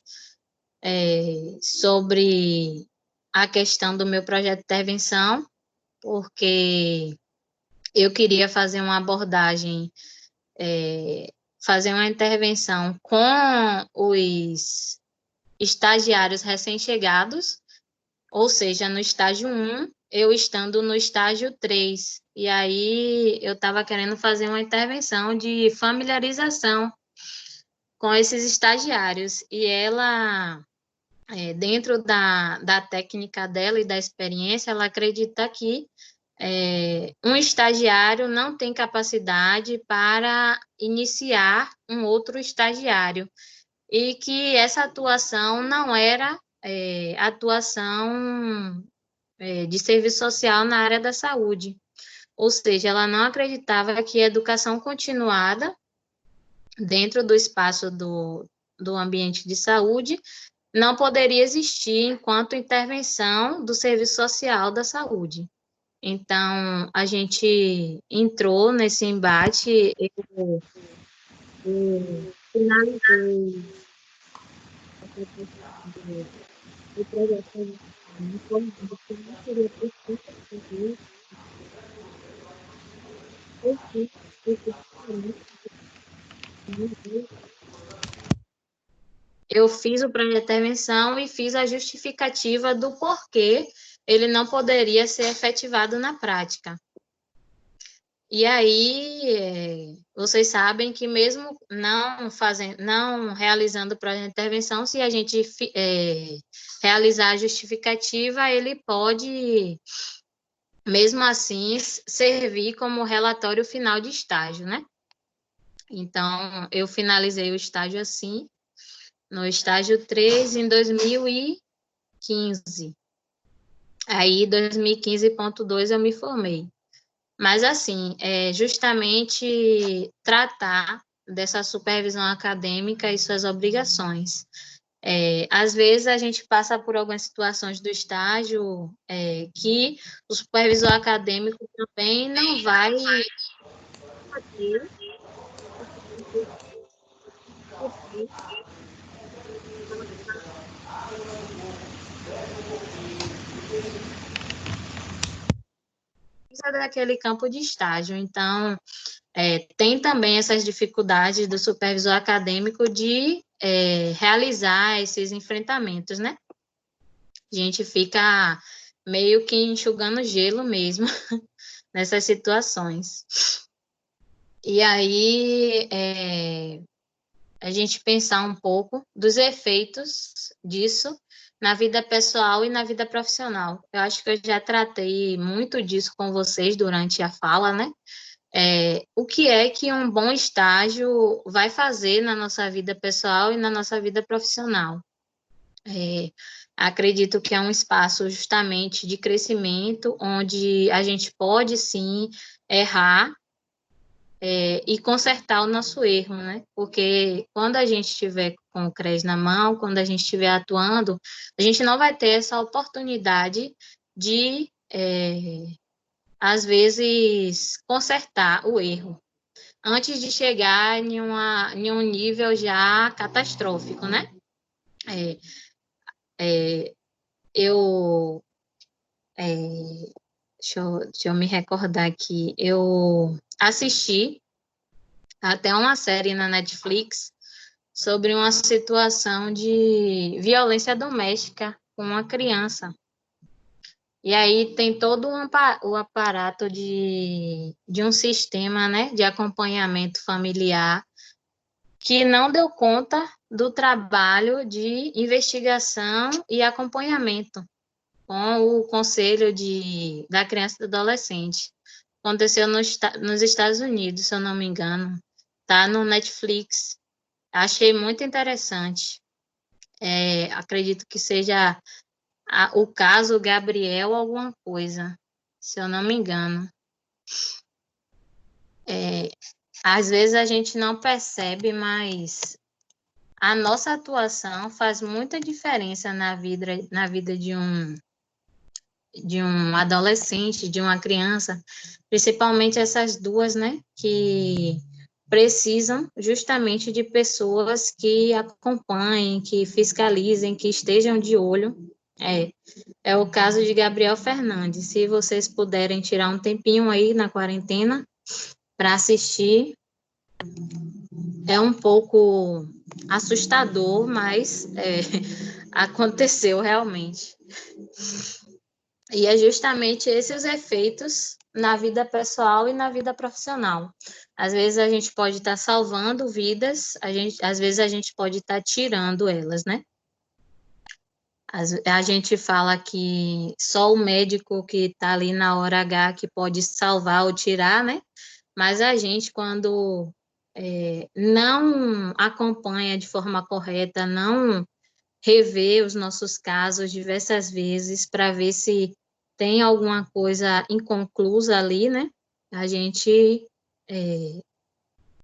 sobre a questão do meu projeto de intervenção, porque eu queria fazer uma abordagem, fazer uma intervenção com os estagiários recém-chegados, ou seja, no estágio 1, eu estando no estágio 3. E aí eu estava querendo fazer uma intervenção de familiarização com esses estagiários. E ela, dentro da técnica dela e da experiência, ela acredita que um estagiário não tem capacidade para iniciar um outro estagiário. E que essa atuação não era atuação de serviço social na área da saúde. Ou seja, ela não acreditava que a educação continuada dentro do espaço do ambiente de saúde não poderia existir enquanto intervenção do serviço social da saúde. Então, a gente entrou nesse embate, eu finalizei o projeto informando que não seria possível fazer esse eu fiz o plano de intervenção e fiz a justificativa do porquê ele não poderia ser efetivado na prática. E aí, vocês sabem que mesmo não realizando o plano de intervenção, se a gente realizar a justificativa, ele pode, mesmo assim, servir como relatório final de estágio, né? Então, eu finalizei o estágio assim, no estágio 3, em 2015. Aí, 2015.2, eu me formei. Mas, assim, justamente tratar dessa supervisão acadêmica e suas obrigações. Às vezes, a gente passa por algumas situações do estágio que o supervisor acadêmico também não vai daquele campo de estágio. Então, tem também essas dificuldades do supervisor acadêmico de realizar esses enfrentamentos, né? A gente fica meio que enxugando gelo mesmo nessas situações. E aí, a gente pensar um pouco dos efeitos disso na vida pessoal e na vida profissional. Eu acho que eu já tratei muito disso com vocês durante a fala, né? O que é que um bom estágio vai fazer na nossa vida pessoal e na nossa vida profissional? Acredito que é um espaço justamente de crescimento, onde a gente pode, sim, errar e consertar o nosso erro, né? Porque quando a gente estiver com o CRES na mão, quando a gente estiver atuando, a gente não vai ter essa oportunidade de, às vezes, consertar o erro, antes de chegar em um nível já catastrófico, né? Eu, é, deixa eu me recordar aqui, eu assisti até uma série na Netflix sobre uma situação de violência doméstica com uma criança. E aí tem todo o aparato de um sistema, né, de acompanhamento familiar que não deu conta do trabalho de investigação e acompanhamento com o Conselho da Criança e do Adolescente. Aconteceu nos Estados Unidos, se eu não me engano. Tá no Netflix. Achei muito interessante. Acredito que seja o caso Gabriel alguma coisa, se eu não me engano. Às vezes a gente não percebe, mas a nossa atuação faz muita diferença na vida de um adolescente, de uma criança, principalmente essas duas, né, que precisam justamente de pessoas que acompanhem, que fiscalizem, que estejam de olho. É o caso de Gabriel Fernandes. Se vocês puderem tirar um tempinho aí na quarentena para assistir, é um pouco assustador, mas aconteceu realmente. E é justamente esses efeitos na vida pessoal e na vida profissional. Às vezes a gente pode estar salvando vidas, às vezes a gente pode estar tirando elas, né? A gente fala que só o médico que está ali na hora H que pode salvar ou tirar, né? Mas a gente, quando não acompanha de forma correta, não rever os nossos casos diversas vezes para ver se tem alguma coisa inconclusa ali, né? A gente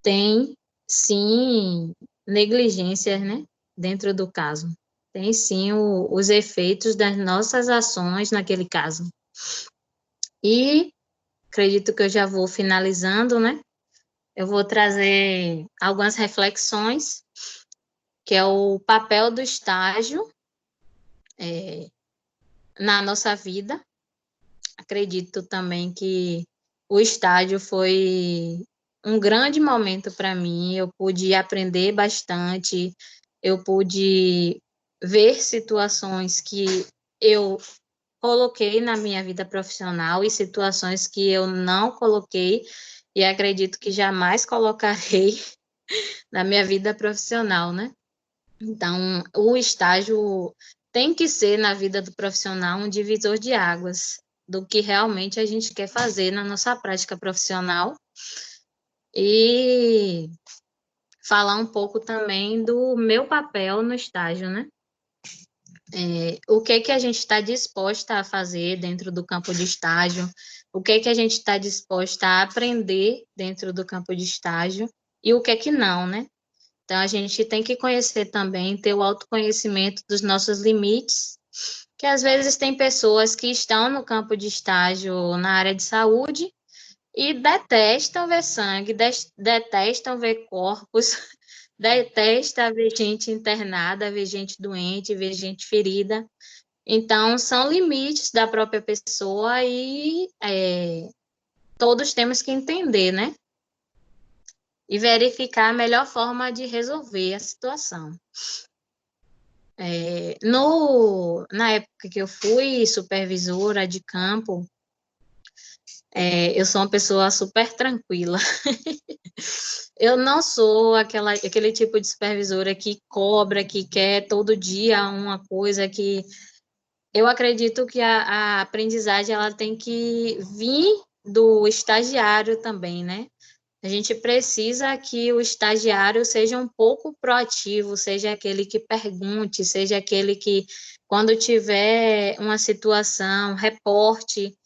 tem, sim, negligências, né? Dentro do caso. Tem, sim, os efeitos das nossas ações naquele caso. E acredito que eu já vou finalizando, né? Eu vou trazer algumas reflexões, que é o papel do estágio na nossa vida. Acredito também que o estágio foi um grande momento para mim. Eu pude aprender bastante, eu pude ver situações que eu coloquei na minha vida profissional e situações que eu não coloquei e acredito que jamais colocarei na minha vida profissional, né? Então, o estágio tem que ser na vida do profissional um divisor de águas do que realmente a gente quer fazer na nossa prática profissional e falar um pouco também do meu papel no estágio, né? O que que a gente está disposta a fazer dentro do campo de estágio, o que que a gente está disposta a aprender dentro do campo de estágio e o que não, né? Então, a gente tem que conhecer também, ter o autoconhecimento dos nossos limites, que às vezes tem pessoas que estão no campo de estágio na área de saúde e detestam ver sangue, detestam ver corpos, detestam ver gente internada, ver gente doente, ver gente ferida. Então, são limites da própria pessoa e todos temos que entender, né? E verificar a melhor forma de resolver a situação. Na época que eu fui supervisora de campo, eu sou uma pessoa super tranquila. Eu não sou aquele tipo de supervisora que cobra, que quer todo dia uma coisa que... Eu acredito que a aprendizagem ela tem que vir do estagiário também, né? A gente precisa que o estagiário seja um pouco proativo, seja aquele que pergunte, seja aquele que, quando tiver uma situação, reporte.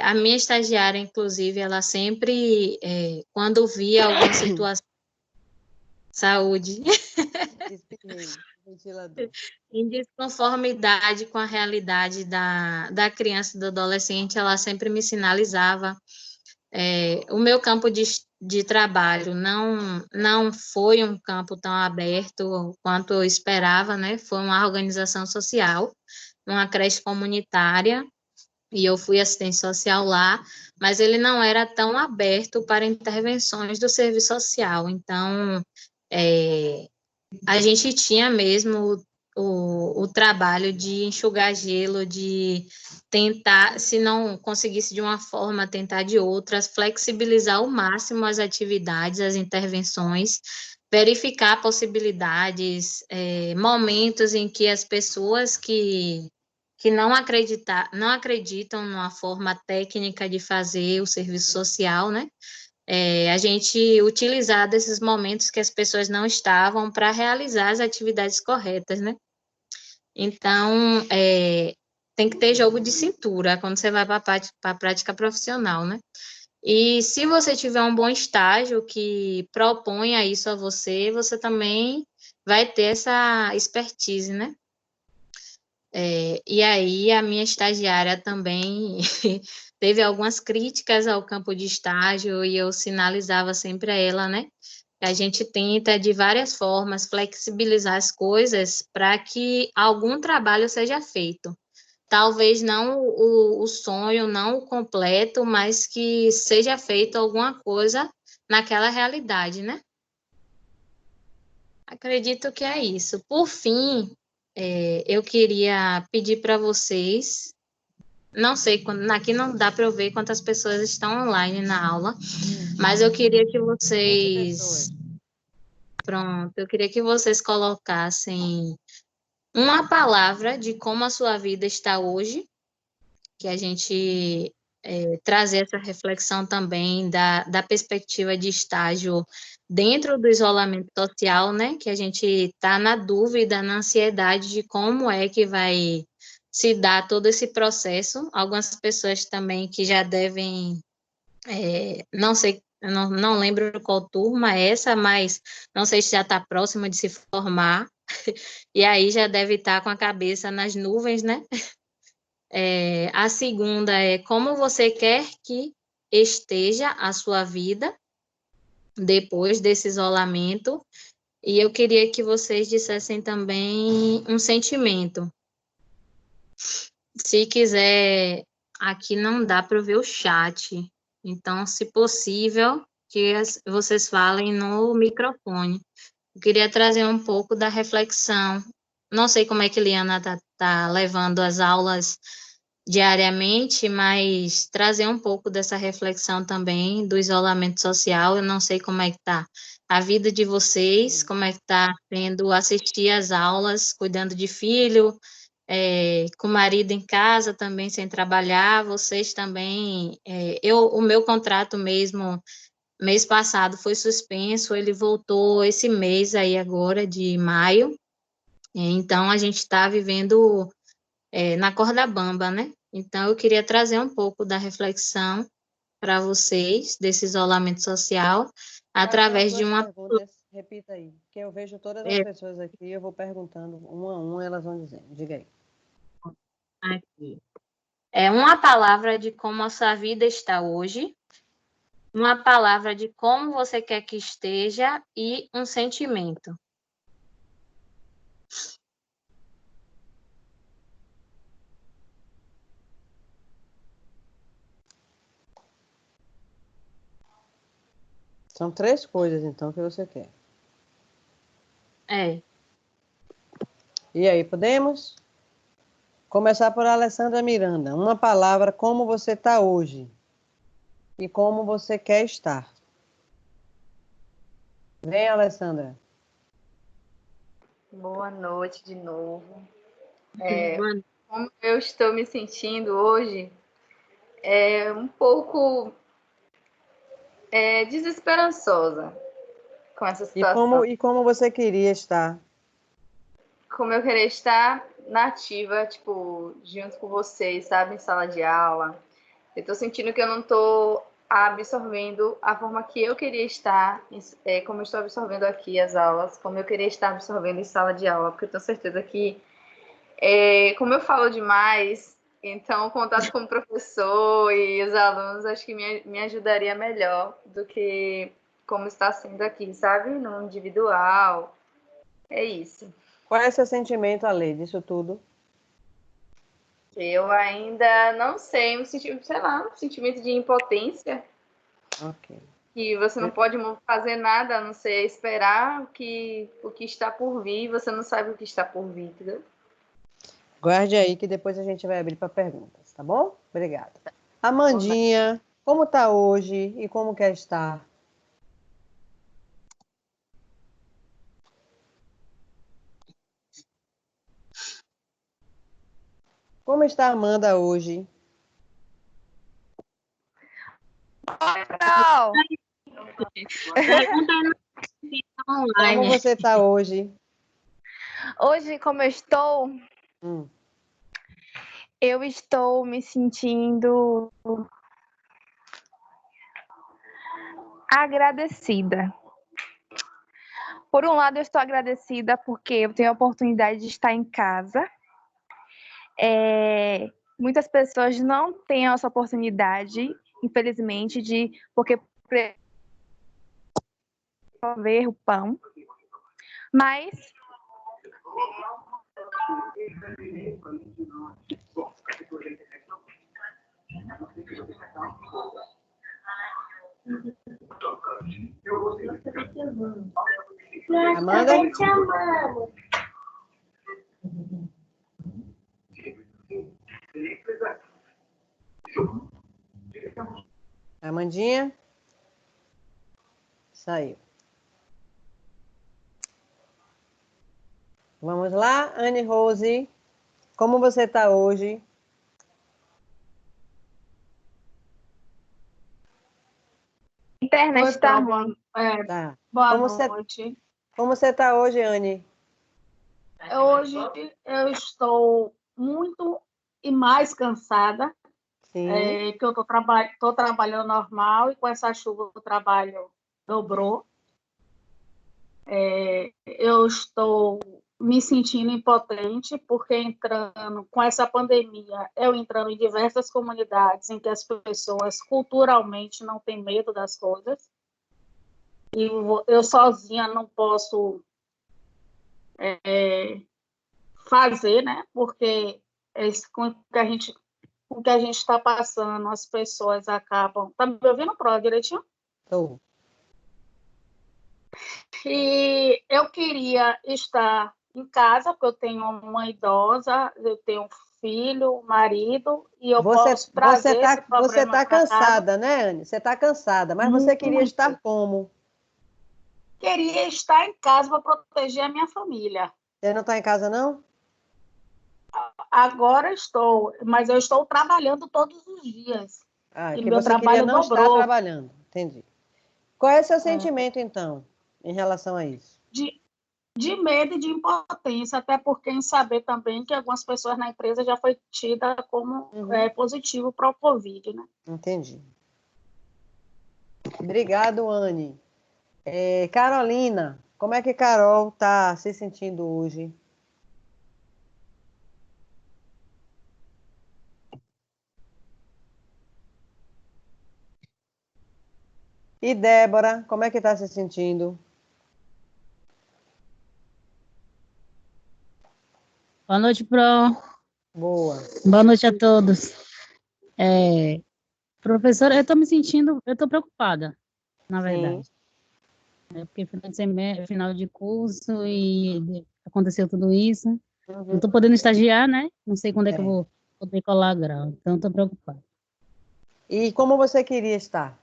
A minha estagiária, inclusive, ela sempre, quando via alguma situação, saúde, Espirrei, ventilador. em desconformidade com a realidade da criança e do adolescente, ela sempre me sinalizava. O meu campo de trabalho não foi um campo tão aberto quanto eu esperava, né? Foi uma organização social, uma creche comunitária, e eu fui assistente social lá, mas ele não era tão aberto para intervenções do serviço social. Então, a gente tinha mesmo o trabalho de enxugar gelo, de tentar, se não conseguisse de uma forma, tentar de outras, flexibilizar ao máximo as atividades, as intervenções, verificar possibilidades, momentos em que as pessoas que não acreditam numa forma técnica de fazer o serviço social, né? A gente utilizar desses momentos que as pessoas não estavam para realizar as atividades corretas, né? Então, tem que ter jogo de cintura quando você vai para a prática profissional, né? E se você tiver um bom estágio que proponha isso a você, você também vai ter essa expertise, né? E aí, a minha estagiária também teve algumas críticas ao campo de estágio e eu sinalizava sempre a ela, né? Que a gente tenta, de várias formas, flexibilizar as coisas para que algum trabalho seja feito. Talvez não o sonho, não o completo, mas que seja feito alguma coisa naquela realidade, né? Acredito que é isso. Por fim, eu queria pedir para vocês, não sei, aqui não dá para eu ver quantas pessoas estão online na aula, mas eu queria que 20 vocês, pessoas. pronto, eu queria que vocês colocassem uma palavra de como a sua vida está hoje, que a gente trazer essa reflexão também da perspectiva de estágio dentro do isolamento social, né? Que a gente está na dúvida, na ansiedade de como é que vai se dar todo esse processo. Algumas pessoas também que já devem, não sei, eu não lembro qual turma é essa, mas não sei se já está próxima de se formar, e aí já deve estar com a cabeça nas nuvens, né? A segunda é como você quer que esteja a sua vida depois desse isolamento. E eu queria que vocês dissessem também um sentimento. Se quiser, aqui não dá para ver o chat. Então, se possível, que vocês falem no microfone. Eu queria trazer um pouco da reflexão. Não sei como é que Liana tá levando as aulas diariamente, mas trazer um pouco dessa reflexão também do isolamento social. Eu não sei como é que tá a vida de vocês, como é que tá sendo assistir às aulas, cuidando de filho, com o marido em casa também sem trabalhar, vocês também. O meu contrato mesmo, mês passado, foi suspenso, ele voltou esse mês aí agora, de maio. Então, a gente está vivendo na corda bamba, né? Então, eu queria trazer um pouco da reflexão para vocês, desse isolamento social, Quais são as através de suas uma. perguntas? Repita aí, que eu vejo todas as É, pessoas aqui, eu vou perguntando uma a uma, elas vão dizendo. Diga aí. aqui. É uma palavra de como a sua vida está hoje, uma palavra de como você quer que esteja e um sentimento. São 3 coisas, então, que você quer. É. E aí, podemos? Começar por Alessandra Miranda. Uma palavra, como você está hoje e como você quer estar. Vem, Alessandra. Boa noite de novo. Boa- Como eu estou me sentindo hoje, é um pouco desesperançosa com essa situação. E como você queria estar? Como eu queria estar nativa, tipo, junto com vocês, sabe, em sala de aula. Eu tô sentindo que eu não tô absorvendo a forma que eu queria estar, como eu estou absorvendo aqui as aulas, como eu queria estar absorvendo em sala de aula, porque eu tenho certeza que como eu falo demais, então o contato com o professor e os alunos acho que me ajudaria melhor do que como está sendo aqui, sabe? No individual. É isso. Qual é seu sentimento, Ale, disso tudo? Eu ainda não sei, sei lá, um sentimento de impotência, Ok. que você não pode fazer nada a não ser esperar o que está por vir, você não sabe o que está por vir, entendeu? Guarde aí que depois a gente vai abrir para perguntas, tá bom? Obrigada. Amandinha, como está hoje e como quer estar? Como está a Amanda hoje? Não. Pergunta aí Como online. você está hoje? Hoje, como Hum. eu estou me sentindo agradecida. Por um lado, eu estou agradecida porque eu tenho a oportunidade de estar em casa. Muitas pessoas não têm essa oportunidade, infelizmente, porque ver o pão. Mas Amanda? Amandinha? Saiu. Vamos lá, Anne Rose. Como você está hoje? a internet está ruim. Tá. Boa Como você, noite. como você está hoje, Anne? Hoje eu estou muito e mais cansada, Sim. que eu tô trabalhando normal e com essa chuva o trabalho dobrou. Eu estou me sentindo impotente porque entrando com essa pandemia, eu entrando em diversas comunidades em que as pessoas culturalmente não têm medo das coisas. E eu sozinha não posso fazer, né? Porque com o que a gente está passando, as pessoas acabam. Tá me ouvindo, Pro, direitinho? Estou. E eu queria estar em casa, porque eu tenho uma idosa, eu tenho um filho, um marido, e eu posso trazer esse Você problema tá para casa. cansada, né, Anne? Você está cansada, mas você queria Muito. estar como? Queria estar em casa para proteger a minha família. Você não está em casa, não? Agora estou, mas eu estou trabalhando todos os dias. Ah, é E porque meu você queria trabalho não estar dobrou. trabalhando. Entendi. Qual é o seu sentimento, então, em relação a isso? De medo e de impotência, até porque em saber também que algumas pessoas na empresa já foi tida como positivo para o Covid, né? Entendi. Obrigado, Anne. Carolina, como é que Carol está se sentindo hoje? E Débora, como é que está se sentindo? Boa noite, Pro. Boa. Boa noite a todos. Professora, eu estou me sentindo, eu estou preocupada, na Sim. verdade. Porque final de curso e aconteceu tudo isso. Não estou podendo estagiar, né? Não sei quando é que eu vou poder colar grau, então estou preocupada. E como você queria estar?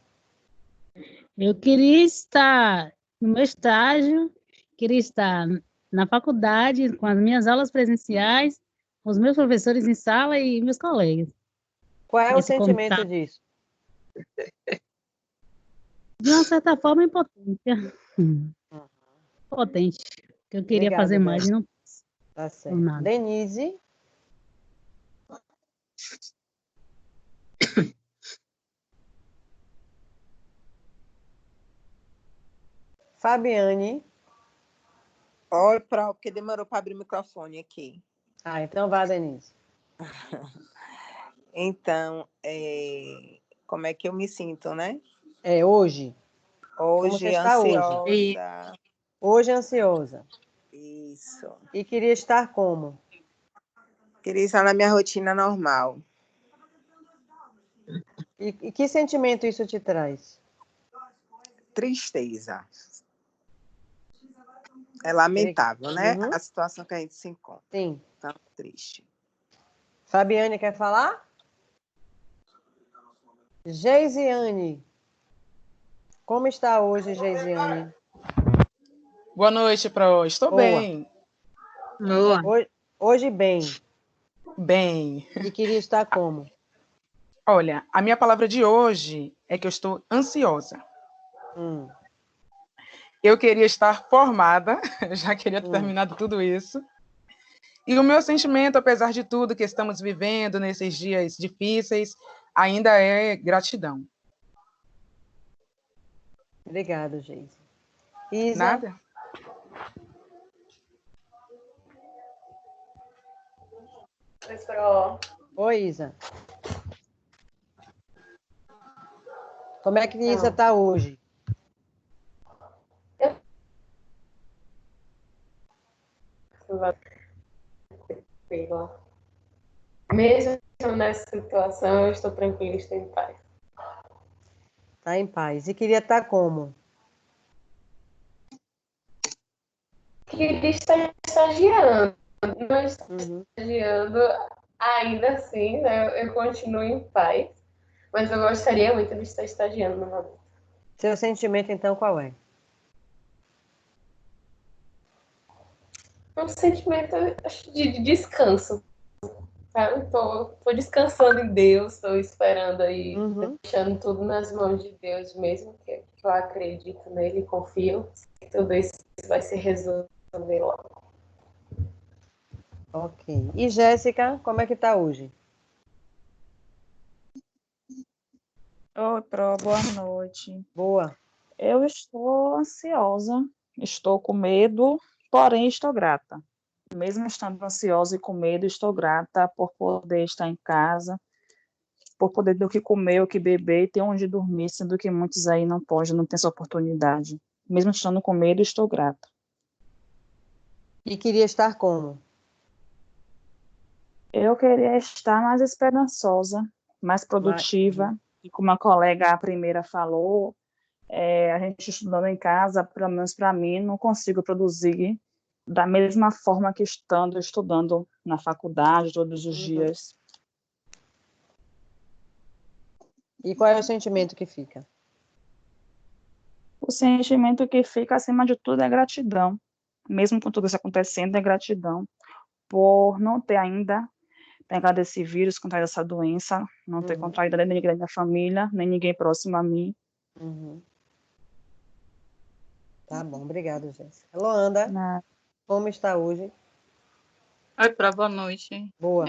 Eu queria estar no meu estágio, queria estar na faculdade, com as minhas aulas presenciais, com os meus professores em sala e meus colegas. Qual é o Esse sentimento contato, disso? de uma certa forma, impotência. Potente, que eu queria Obrigada, fazer mais e Débora. não posso. Tá Por certo. nada. Denise? Fabiane? Oi, porque demorou para abrir o microfone aqui. Ah, então vá, Denise. Então, como é que eu me sinto, né? Hoje. Como você Hoje, está hoje? ansiosa. Hoje ansiosa. Isso. E queria estar como? Queria estar na minha rotina normal. E que sentimento isso te traz? Tristeza. É lamentável, né? Uhum. A situação que a gente se encontra. Sim. Tão triste. Fabiane quer falar? Geisiane. Como está hoje, Geisiane? Boa noite, Pro. Estou Boa. bem. Boa. Hoje bem. Bem. E queria estar como? Olha, a minha palavra de hoje é que eu estou ansiosa. Eu queria estar formada, já queria ter terminado tudo isso. E o meu sentimento, apesar de tudo que estamos vivendo nesses dias difíceis, ainda é gratidão. Obrigada, Geise. Isa? Nada? Oi, Isa. Como é que Isa está hoje? Mesmo nessa situação, eu estou tranquila, estou em paz. Está em paz. E queria estar como? Queria estar estagiando. Não estou estagiando ainda assim, né? Eu continuo em paz. Mas eu gostaria muito de estar estagiando no momento. Seu sentimento, então, qual é? Um sentimento de descanso. Sabe? Tô descansando em Deus, estou esperando aí, deixando tudo nas mãos de Deus mesmo, que eu acredito nele, confio que tudo isso vai se resolver logo. Ok. E Jéssica, como é que está hoje? Oi, Pro, boa noite. Boa. Eu estou ansiosa, estou com medo, porém estou grata. Mesmo estando ansiosa e com medo, estou grata por poder estar em casa, por poder ter o que comer, o que beber e ter onde dormir, sendo que muitos aí não podem, não têm essa oportunidade. Mesmo estando com medo, estou grata. E queria estar como? Eu queria estar mais esperançosa, mais produtiva, e como a colega a primeira falou, A gente estudando em casa, pelo menos para mim, não consigo produzir da mesma forma que estudando na faculdade todos os dias. E qual é o sentimento que fica? O sentimento que fica, acima de tudo, é gratidão. Mesmo com tudo isso acontecendo, é gratidão por não ter ainda pegado esse vírus, contraído essa doença, não ter contraído nem ninguém da minha família, nem ninguém próximo a mim. Tá bom, obrigado, Jéssica. Luanda, como está hoje? Oi, boa noite. Boa.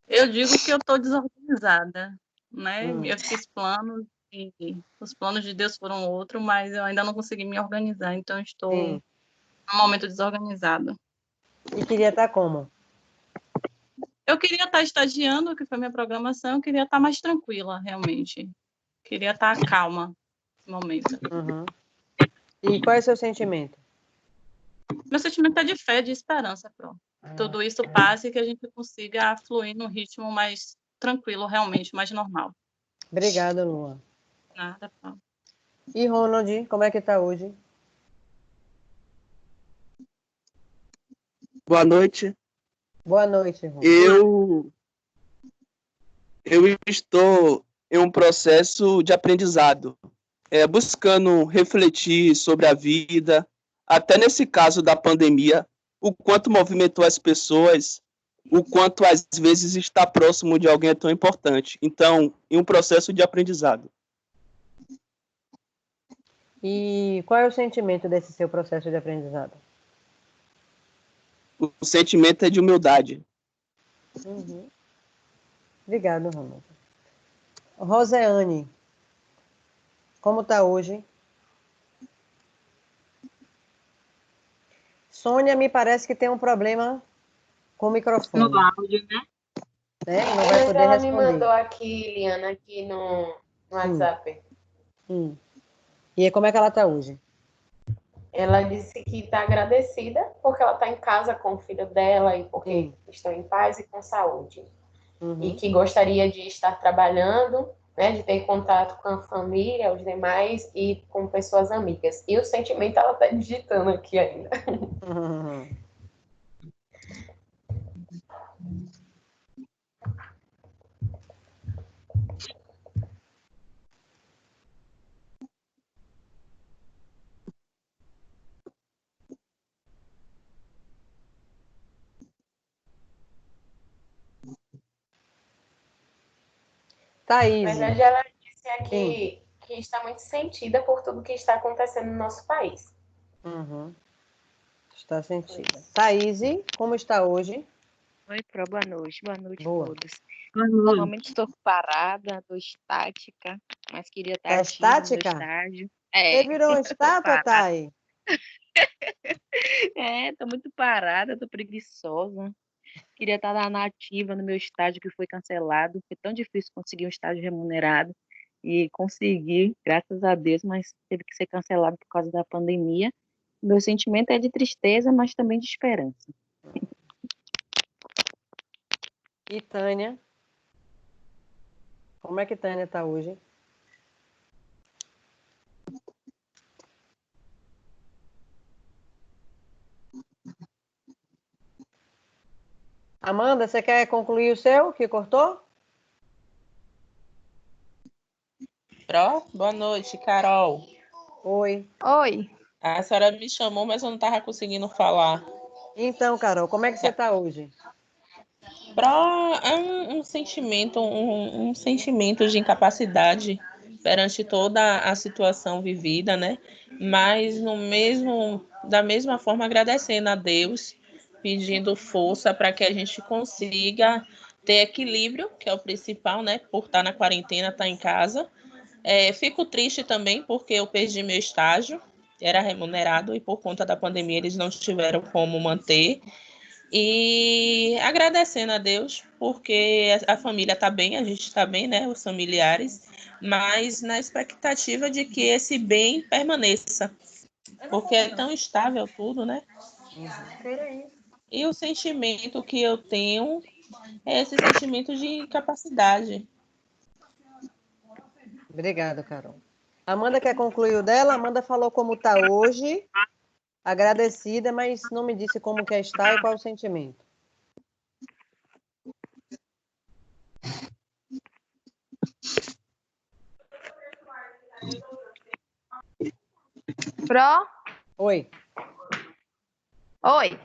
Eu digo que eu estou desorganizada, né? Eu fiz planos e os planos de Deus foram outro, mas eu ainda não consegui me organizar, então estou num momento desorganizado. E queria estar como? Eu queria estar estagiando, que foi minha programação, eu queria estar mais tranquila, realmente. Queria estar calma nesse momento. E qual é o seu sentimento? Meu sentimento é de fé, de esperança, pronto. Tudo isso passe e que a gente consiga fluir num ritmo mais tranquilo, realmente, mais normal. Obrigada, Lua. Nada, pronto. E Ronald, como é que está hoje? Boa noite. Boa noite, Ronald. Eu estou em um processo de aprendizado, buscando refletir sobre a vida, até nesse caso da pandemia, o quanto movimentou as pessoas, o quanto às vezes estar próximo de alguém é tão importante. Então, em um processo de aprendizado. E qual é o sentimento desse seu processo de aprendizado? O sentimento é de humildade. Obrigado, Ronald. Roseane, como está hoje? Sônia, me parece que tem um problema com o microfone. No áudio, né? Não vai Mas poder ela responder. me mandou aqui, Liana, aqui no WhatsApp. E como é que ela está hoje? Ela disse que está agradecida porque ela está em casa com o filho dela e porque estão em paz e com saúde. E que gostaria de estar trabalhando, né, de ter contato com a família, os demais e com pessoas amigas. E o sentimento ela está digitando aqui ainda. Thaís. Na verdade, ela disse aqui que está muito sentida por tudo que está acontecendo no nosso país. Está sentida. Thaís, como está hoje? Oi, boa noite. Boa noite a todos. Boa Normalmente estou parada, estou estática, mas queria estar Tá ativa no meu estática? estágio. Você virou uma Tô estátua, parada. Thay? Tô muito parada, tô preguiçosa. Queria estar lá na ativa no meu estágio que foi cancelado. Foi tão difícil conseguir um estágio remunerado e consegui, graças a Deus, mas teve que ser cancelado por causa da pandemia. Meu sentimento é de tristeza, mas também de esperança. E Tânia? Como é que Tânia está hoje? Amanda, você quer concluir o seu, que cortou? Boa noite, Carol. Oi. Oi. A senhora me chamou, mas eu não estava conseguindo falar. Então, Carol, como é que você está hoje? É um sentimento, um sentimento de incapacidade perante toda a situação vivida, né? Mas da mesma forma agradecendo a Deus, pedindo força para que a gente consiga ter equilíbrio, que é o principal, né? Por estar na quarentena, estar em casa. Fico triste também porque eu perdi meu estágio, era remunerado e por conta da pandemia eles não tiveram como manter. E agradecendo a Deus, porque a família está bem, a gente está bem, né? Os familiares, mas na expectativa de que esse bem permaneça, porque é tão estável tudo, né? E o sentimento que eu tenho é esse sentimento de incapacidade. Obrigada, Carol. Amanda quer concluir o dela? Amanda falou como está hoje, agradecida, mas não me disse como quer estar e qual é o sentimento. Pro? Oi. Oi.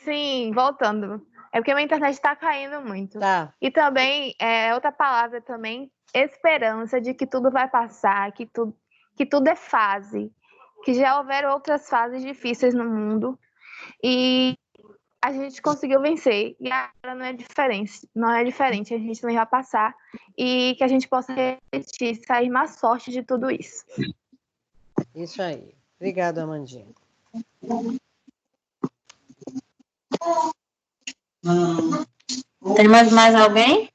Sim, voltando. É porque minha internet está caindo muito. Tá. E também, outra palavra também, esperança de que tudo vai passar, que tudo é fase, que já houveram outras fases difíceis no mundo e a gente conseguiu vencer. E agora não é diferente, a gente também vai passar e que a gente possa refletir, sair mais forte de tudo isso. Isso aí. Obrigado, Amandinha. Temos mais alguém?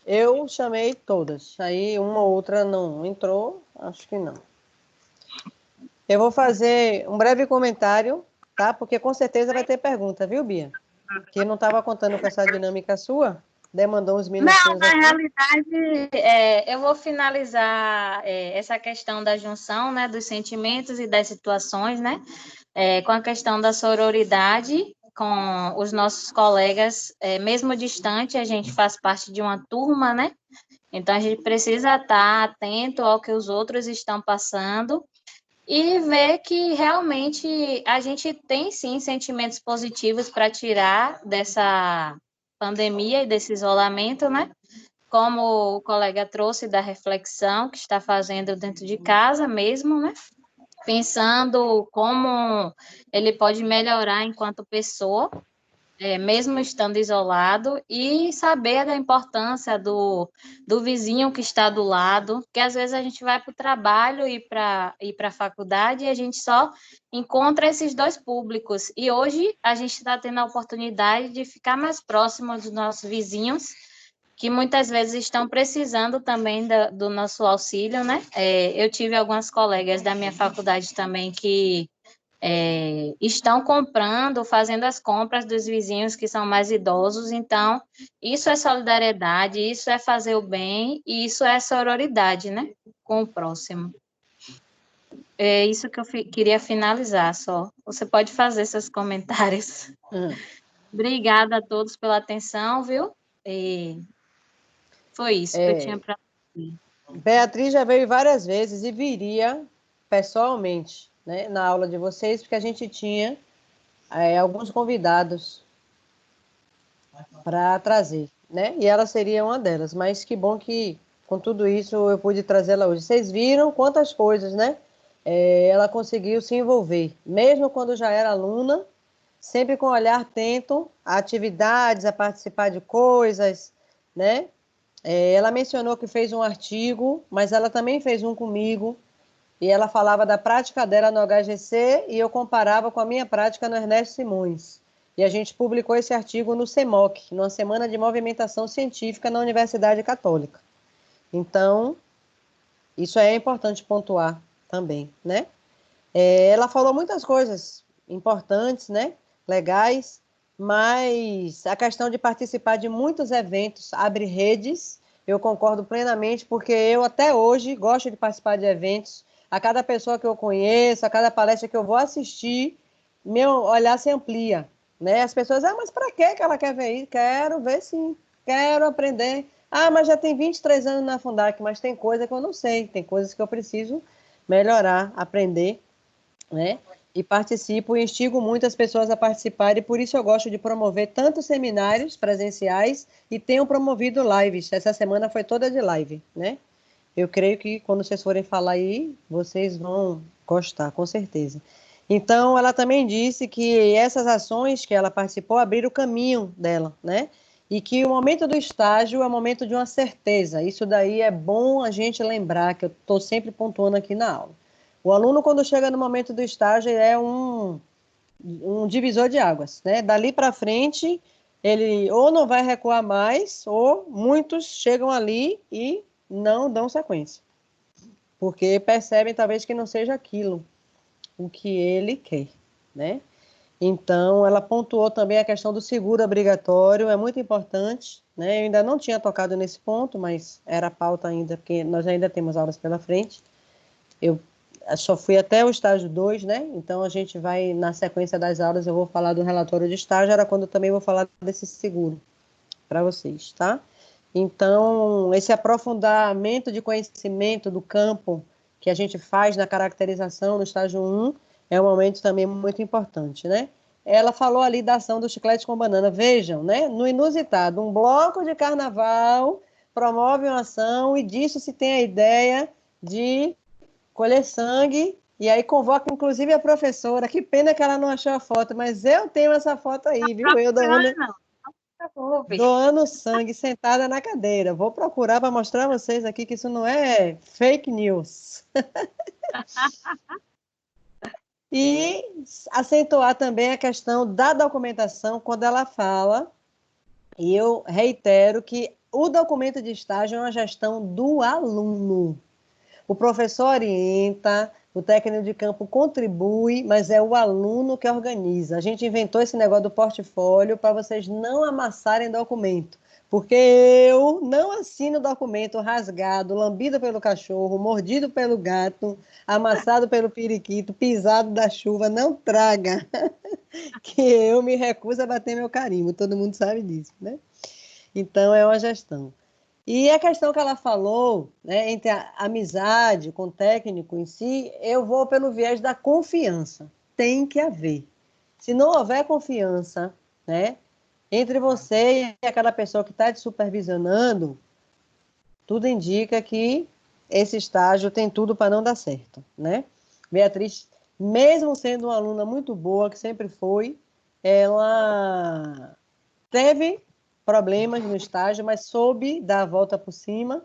Eu chamei todas. Aí uma ou outra não entrou, acho que não. Eu vou fazer um breve comentário, tá? Porque com certeza vai ter pergunta, viu, Bia? Que não estava contando com essa dinâmica sua. Demandou uns minutinhos. Não, na aqui. realidade, eu vou finalizar essa questão da junção, né, dos sentimentos e das situações, né, com a questão da sororidade com os nossos colegas, mesmo distante, a gente faz parte de uma turma, né, então a gente precisa estar atento ao que os outros estão passando e ver que realmente a gente tem, sim, sentimentos positivos para tirar dessa pandemia e desse isolamento, né? Como o colega trouxe da reflexão que está fazendo dentro de casa mesmo, né? Pensando como ele pode melhorar enquanto pessoa, mesmo estando isolado, e saber da importância do vizinho que está do lado, que às vezes a gente vai para o trabalho e para a faculdade e a gente só encontra esses dois públicos. E hoje a gente está tendo a oportunidade de ficar mais próximo dos nossos vizinhos, que muitas vezes estão precisando também do nosso auxílio, né? Eu tive algumas colegas da minha faculdade também que estão comprando, fazendo as compras dos vizinhos que são mais idosos, então isso é solidariedade, isso é fazer o bem, e isso é sororidade, né, com o próximo. É isso que eu queria finalizar só. Você pode fazer seus comentários. Obrigada a todos pela atenção, viu? E foi isso que eu tinha para dizer. Beatriz já veio várias vezes e viria pessoalmente, né, na aula de vocês, porque a gente tinha alguns convidados para trazer, né? E ela seria uma delas. Mas que bom que, com tudo isso, eu pude trazê-la hoje. Vocês viram quantas coisas, né? Ela conseguiu se envolver, mesmo quando já era aluna, sempre com o olhar atento a atividades, a participar de coisas, né? Ela mencionou que fez um artigo, mas ela também fez um comigo, e ela falava da prática dela no HGC e eu comparava com a minha prática no Ernesto Simões. E a gente publicou esse artigo no CEMOC, numa Semana de Movimentação Científica na Universidade Católica. Então, isso é importante pontuar também, né? Ela falou muitas coisas importantes, né? Legais, mas a questão de participar de muitos eventos abre redes, eu concordo plenamente, porque eu até hoje gosto de participar de eventos. A cada pessoa que eu conheço, a cada palestra que eu vou assistir, meu olhar se amplia, né? As pessoas, mas para que ela quer ver isso? Quero ver sim, quero aprender. Mas já tem 23 anos na Fundac, mas tem coisa que eu não sei, tem coisas que eu preciso melhorar, aprender, né? E participo e instigo muitas pessoas a participarem, e por isso eu gosto de promover tantos seminários presenciais e tenho promovido lives. Essa semana foi toda de live, né? Eu creio que quando vocês forem falar aí, vocês vão gostar, com certeza. Então, ela também disse que essas ações que ela participou abriram o caminho dela, né? E que o momento do estágio é o momento de uma certeza. Isso daí é bom a gente lembrar, que eu estou sempre pontuando aqui na aula. O aluno, quando chega no momento do estágio, é um divisor de águas, né? Dali para frente, ele ou não vai recuar mais, ou muitos chegam ali e não dão sequência, porque percebem talvez que não seja aquilo o que ele quer, né? Então, ela pontuou também a questão do seguro obrigatório, é muito importante, né? Eu ainda não tinha tocado nesse ponto, mas era pauta ainda, porque nós ainda temos aulas pela frente. Eu só fui até o estágio 2, né? Então, a gente vai, na sequência das aulas, eu vou falar do relatório de estágio, era quando eu também vou falar desse seguro para vocês, tá? Então, esse aprofundamento de conhecimento do campo que a gente faz na caracterização no estágio 1 é um momento também muito importante, né? Ela falou ali da ação do chiclete com banana. Vejam, né? No inusitado, um bloco de carnaval promove uma ação e disso se tem a ideia de colher sangue, e aí convoca inclusive a professora. Que pena que ela não achou a foto, mas eu tenho essa foto aí, viu? Eu doando sangue sentada na cadeira. Vou procurar para mostrar a vocês aqui que isso não é fake news. E acentuar também a questão da documentação quando ela fala, e eu reitero que o documento de estágio é uma gestão do aluno. O professor orienta, o técnico de campo contribui, mas é o aluno que organiza. A gente inventou esse negócio do portfólio para vocês não amassarem documento, porque eu não assino documento rasgado, lambido pelo cachorro, mordido pelo gato, amassado pelo periquito, pisado da chuva, não traga, que eu me recuso a bater meu carimbo, todo mundo sabe disso, né? Então, é uma gestão. E a questão que ela falou, né, entre a amizade com o técnico em si, eu vou pelo viés da confiança. Tem que haver. Se não houver confiança, né, entre você e aquela pessoa que está te supervisionando, tudo indica que esse estágio tem tudo para não dar certo, né? Beatriz, mesmo sendo uma aluna muito boa, que sempre foi, ela teve problemas no estágio, mas soube dar a volta por cima.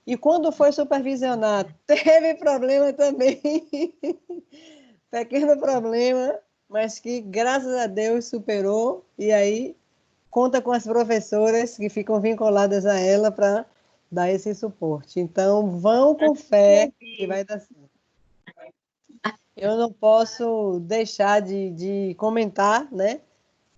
E quando foi supervisionar, teve problema também. Pequeno problema, mas que, graças a Deus, superou. E aí, conta com as professoras que ficam vinculadas a ela para dar esse suporte. Então, vão com fé que vai dar certo. Eu não posso deixar de comentar, né,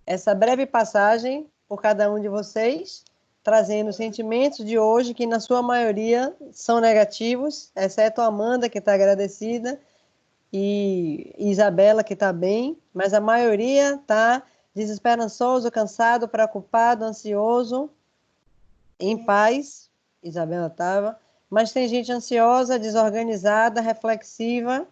essa breve passagem por cada um de vocês, trazendo sentimentos de hoje que, na sua maioria, são negativos, exceto a Amanda, que está agradecida, e Isabela, que está bem, mas a maioria está desesperançoso, cansado, preocupado, ansioso, em paz. Isabela estava, mas tem gente ansiosa, desorganizada, reflexiva,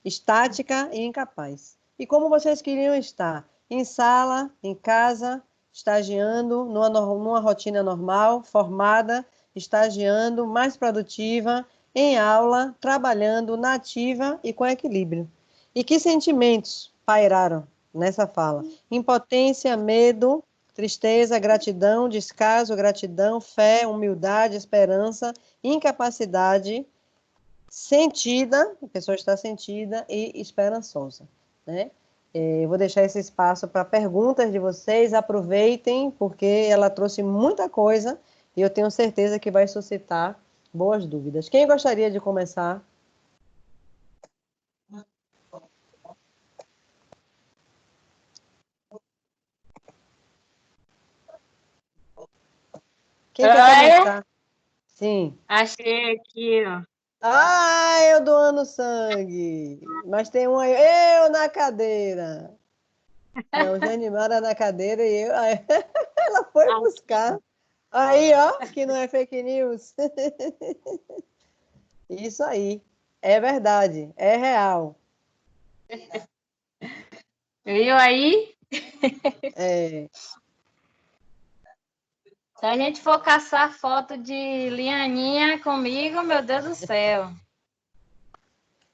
estática e incapaz. E como vocês queriam estar? Em sala, em casa, estagiando, numa rotina normal, formada, estagiando, mais produtiva, em aula, trabalhando, nativa e com equilíbrio. E que sentimentos pairaram nessa fala? Impotência, medo, tristeza, gratidão, descaso, gratidão, fé, humildade, esperança, incapacidade, sentida, a pessoa está sentida e esperançosa, né? Eu vou deixar esse espaço para perguntas de vocês, aproveitem, porque ela trouxe muita coisa e eu tenho certeza que vai suscitar boas dúvidas. Quem gostaria de começar? Quem quer começar? Sim. Achei aqui, ó. Ah, eu doando sangue. Mas tem um aí, eu na cadeira. Não, Janimara na cadeira e eu. Ela foi buscar. Aí, ó, que não é fake news. Isso aí. É verdade. É real. Viu aí? É. Se a gente for caçar foto de Lianinha comigo, meu Deus do céu.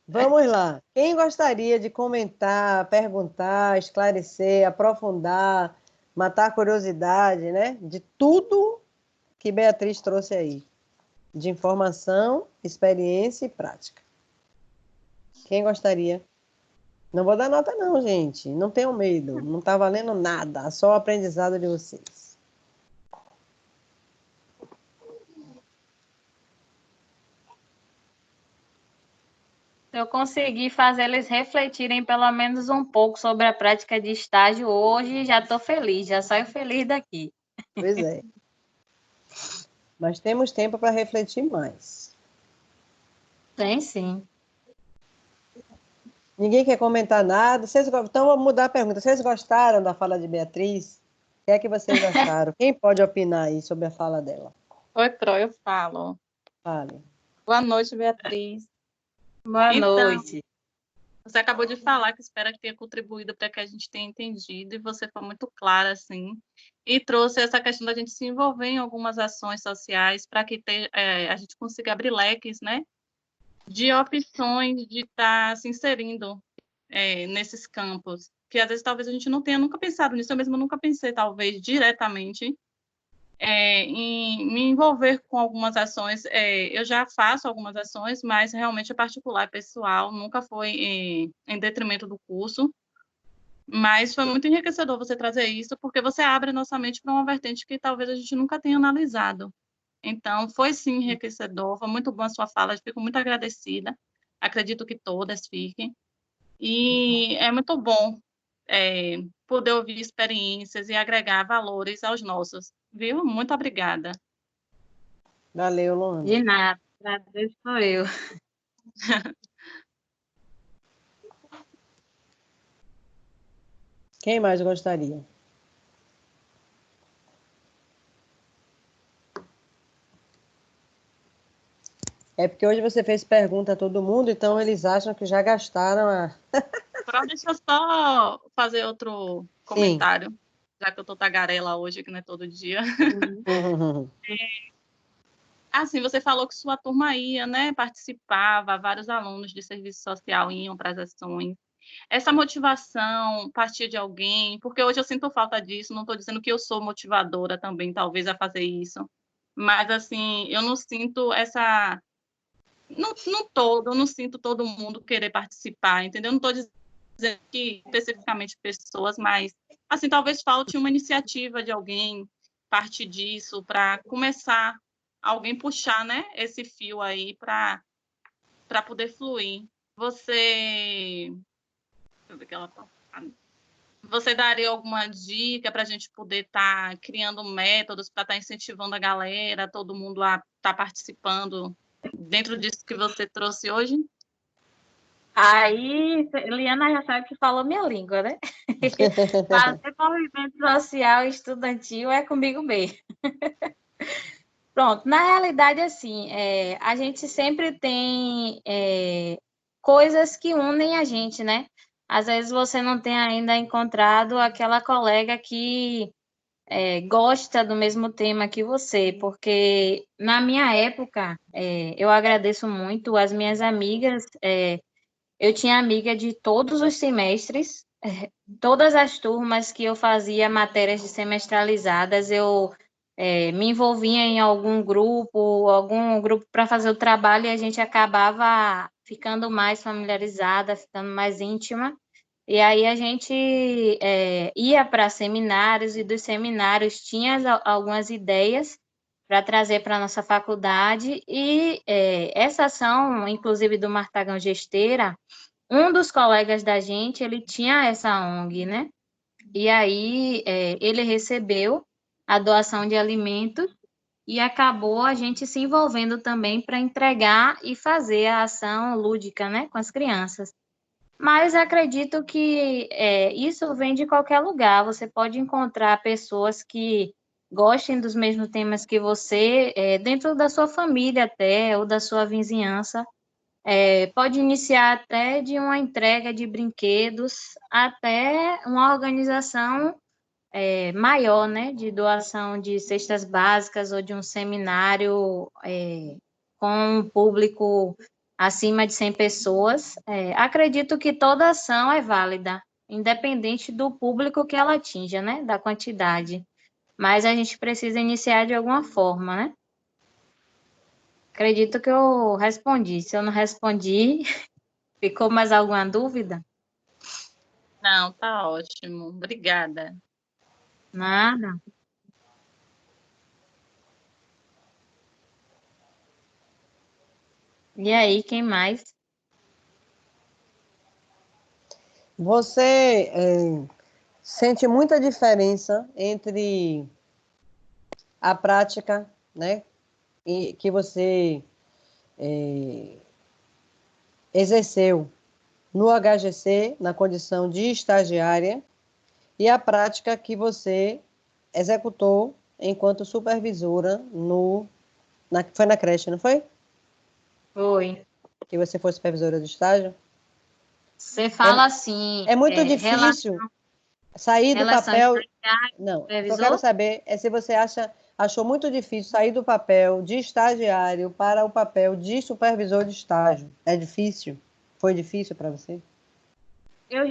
Vamos lá. Quem gostaria de comentar, perguntar, esclarecer, aprofundar, matar a curiosidade, né? De tudo que Beatriz trouxe aí. De informação, experiência e prática. Quem gostaria? Não vou dar nota não, gente. Não tenham medo. Não está valendo nada. Só o aprendizado de vocês. Se eu conseguir fazer eles refletirem pelo menos um pouco sobre a prática de estágio hoje, já estou feliz. Já saio feliz daqui. Pois é. Mas temos tempo para refletir mais. Tem sim. Ninguém quer comentar nada. Então, vamos mudar a pergunta. Vocês gostaram da fala de Beatriz? O que é que vocês gostaram? Quem pode opinar aí sobre a fala dela? Oi, Pro, eu falo. Fale. Boa noite, Beatriz. Boa Então, noite. você acabou de falar que espera que tenha contribuído para que a gente tenha entendido, e você foi muito clara, assim, e trouxe essa questão da gente se envolver em algumas ações sociais para que a gente consiga abrir leques, né, de opções de estar se inserindo nesses campos, que às vezes talvez a gente não tenha nunca pensado nisso, eu mesma nunca pensei, talvez, diretamente, em me envolver com algumas ações. Eu já faço algumas ações, mas realmente é particular, pessoal, nunca foi em detrimento do curso, mas foi muito enriquecedor você trazer isso, porque você abre nossa mente para uma vertente que talvez a gente nunca tenha analisado. Então, foi sim enriquecedor, foi muito boa a sua fala, eu fico muito agradecida, acredito que todas fiquem, e é muito bom poder ouvir experiências e agregar valores aos nossos, viu? Muito obrigada. Valeu, Luana. De nada, agradeço sou eu. Quem mais gostaria? É porque hoje você fez pergunta a todo mundo, então eles acham que já gastaram a... Deixa eu só fazer outro comentário, Sim. já que eu tô tagarela hoje, que não é todo dia. Uhum. Assim, você falou que sua turma ia, né, participava, vários alunos de serviço social iam para as ações. Essa motivação partia de alguém, porque hoje eu sinto falta disso, não estou dizendo que eu sou motivadora também, talvez, a fazer isso, mas, assim, eu não sinto essa... eu não sinto todo mundo querer participar, entendeu? Não estou dizendo que especificamente pessoas, mas, assim, talvez falte uma iniciativa de alguém partir disso para começar, alguém puxar, né, esse fio aí para poder fluir. Deixa eu ver que ela tá... Você daria alguma dica para a gente poder estar criando métodos para estar incentivando a galera, todo mundo a estar participando dentro disso que você trouxe hoje? Aí, Eliana já sabe que falou minha língua, né? Fazer movimento social e estudantil é comigo mesmo. Pronto, na realidade, assim, a gente sempre tem coisas que unem a gente, né? Às vezes você não tem ainda encontrado aquela colega que gosta do mesmo tema que você, porque na minha época, eu agradeço muito as minhas amigas, eu tinha amiga de todos os semestres, todas as turmas que eu fazia matérias de semestralizadas, eu me envolvia em algum grupo para fazer o trabalho e a gente acabava ficando mais familiarizada, ficando mais íntima. E aí a gente ia para seminários e dos seminários tinha algumas ideias para trazer para a nossa faculdade e essa ação, inclusive do Martagão Gesteira, um dos colegas da gente, ele tinha essa ONG, né? E aí ele recebeu a doação de alimentos e acabou a gente se envolvendo também para entregar e fazer a ação lúdica, né, com as crianças. Mas acredito que isso vem de qualquer lugar. Você pode encontrar pessoas que gostem dos mesmos temas que você, dentro da sua família até, ou da sua vizinhança. Pode iniciar até de uma entrega de brinquedos até uma organização maior, né, de doação de cestas básicas ou de um seminário com um público acima de 100 pessoas. Acredito que toda ação é válida, independente do público que ela atinja, né, da quantidade. Mas a gente precisa iniciar de alguma forma, né? Acredito que eu respondi. Se eu não respondi, ficou mais alguma dúvida? Não, tá ótimo. Obrigada. Nada. E aí, quem mais? Você sente muita diferença entre a prática, né, que você exerceu no HGC, na condição de estagiária, e a prática que você executou enquanto supervisora foi na creche, não foi? Foi. Que você foi supervisora de estágio? Você fala assim... É muito difícil sair do papel... Não, o que eu quero saber é se você achou muito difícil sair do papel de estagiário para o papel de supervisor de estágio. É difícil? Foi difícil para você? Eu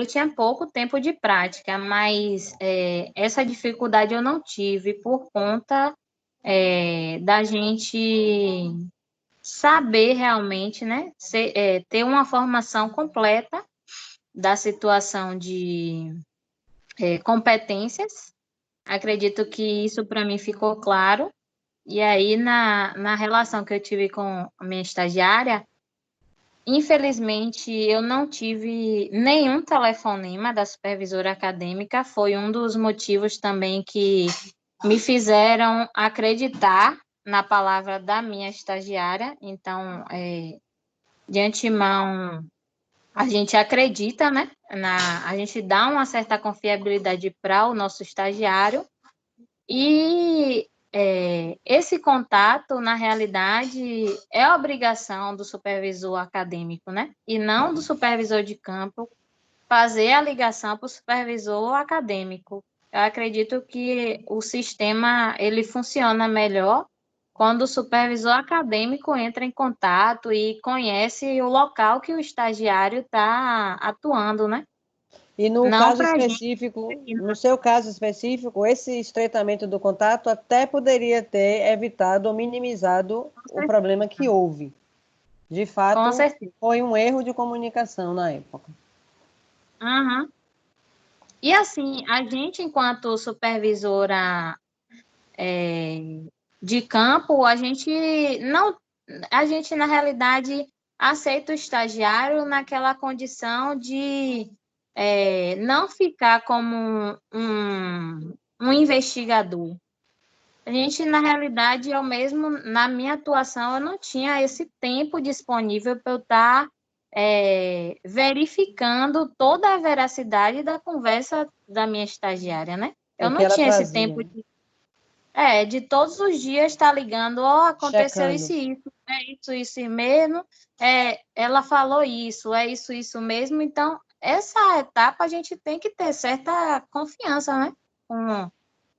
tinha pouco tempo de prática, mas essa dificuldade eu não tive por conta da gente saber realmente, né, ter uma formação completa da situação de competências. Acredito que isso para mim ficou claro. E aí, na relação que eu tive com a minha estagiária, infelizmente, eu não tive nenhum telefonema da supervisora acadêmica. Foi um dos motivos também que me fizeram acreditar na palavra da minha estagiária. Então, de antemão, a gente acredita, né? A gente dá uma certa confiabilidade para o nosso estagiário. E esse contato, na realidade, é obrigação do supervisor acadêmico, né? E não do supervisor de campo fazer a ligação para o supervisor acadêmico. Eu acredito que o sistema ele funciona melhor quando o supervisor acadêmico entra em contato e conhece o local que o estagiário está atuando, né? E no Não caso pra específico, no seu caso específico, esse estreitamento do contato até poderia ter evitado ou minimizado o problema que houve. De fato, foi um erro de comunicação na época. Uhum. E assim, a gente, enquanto supervisora de campo, a gente, na realidade, aceita o estagiário naquela condição de não ficar como um investigador. A gente, na realidade, eu mesmo, na minha atuação, eu não tinha esse tempo disponível para eu estar verificando toda a veracidade da conversa da minha estagiária, né? Eu não tinha esse tempo de todos os dias estar ligando, aconteceu isso mesmo, ela falou isso, isso mesmo. Então, essa etapa a gente tem que ter certa confiança, né?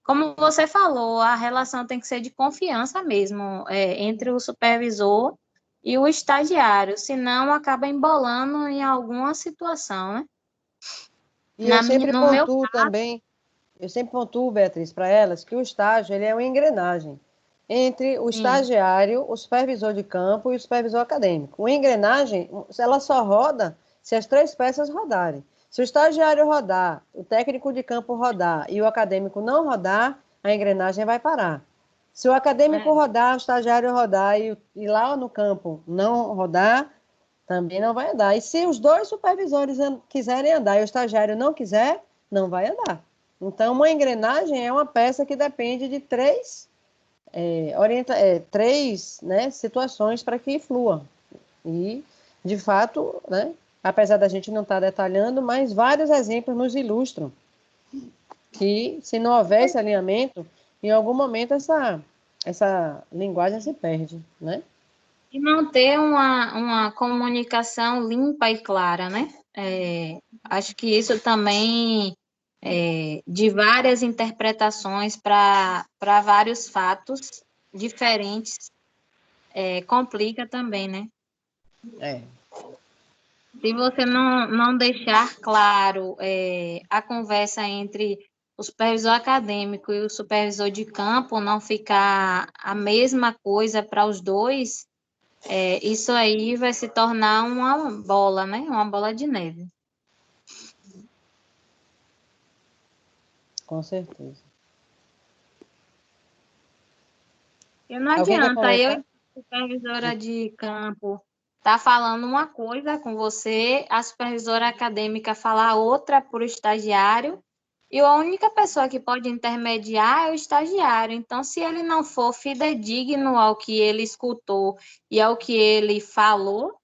Como você falou, a relação tem que ser de confiança mesmo, entre o supervisor e o estagiário, senão acaba embolando em alguma situação, né? E eu sempre pontuo também, Beatriz, para elas, que o estágio ele é uma engrenagem entre o estagiário, o supervisor de campo e o supervisor acadêmico. Uma engrenagem, ela só roda se as três peças rodarem. Se o estagiário rodar, o técnico de campo rodar e o acadêmico não rodar, a engrenagem vai parar. Se o acadêmico rodar, o estagiário rodar e lá no campo não rodar, também não vai andar. E se os dois supervisores quiserem andar e o estagiário não quiser, não vai andar. Então, uma engrenagem é uma peça que depende de três situações para que flua. E, de fato, né, apesar da gente não estar detalhando, mas vários exemplos nos ilustram que, se não houver esse alinhamento, em algum momento essa linguagem se perde, né? E não ter uma comunicação limpa e clara, né? Acho que isso também, de várias interpretações para vários fatos diferentes, complica também, né? Se você não deixar claro a conversa entre o supervisor acadêmico e o supervisor de campo, não ficar a mesma coisa para os dois, isso aí vai se tornar uma bola, né? Uma bola de neve. Com certeza. E não adianta eu, supervisora de campo, tá falando uma coisa com você, a supervisora acadêmica falar outra para o estagiário, e a única pessoa que pode intermediar é o estagiário. Então, se ele não for fidedigno ao que ele escutou e ao que ele falou,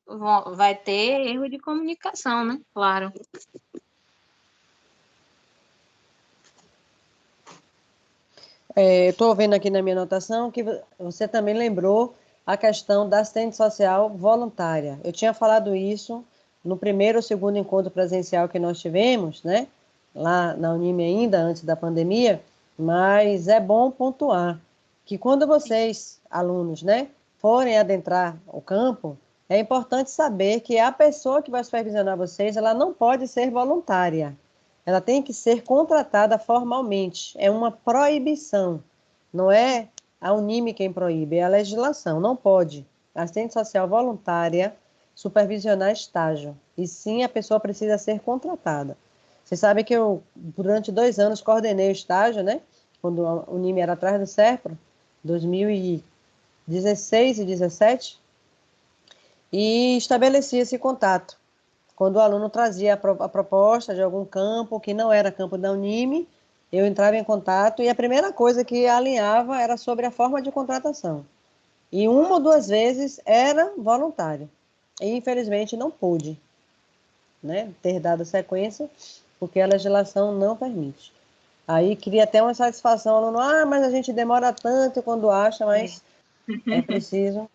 vai ter erro de comunicação, né? Claro. Estou vendo aqui na minha anotação que você também lembrou a questão da assistente social voluntária. Eu tinha falado isso no primeiro ou segundo encontro presencial que nós tivemos, né? Lá na Unime ainda, antes da pandemia, mas é bom pontuar que quando vocês, alunos, né, forem adentrar o campo, é importante saber que a pessoa que vai supervisionar vocês, ela não pode ser voluntária. Ela tem que ser contratada formalmente. É uma proibição. Não é a Unime quem proíbe, é a legislação. Não pode a assistente social voluntária supervisionar estágio. E sim, a pessoa precisa ser contratada. Você sabe que eu, durante 2 anos, coordenei o estágio, né? Quando a Unime era atrás do SERPRO, 2016 e 2017, e estabeleci esse contato. Quando o aluno trazia a proposta de algum campo que não era campo da Unime, eu entrava em contato e a primeira coisa que alinhava era sobre a forma de contratação. E 1 ou 2 vezes era voluntário. E infelizmente não pude, né, ter dado sequência, porque a legislação não permite. Aí queria até uma satisfação, aluno, mas a gente demora tanto quando acha, mas é preciso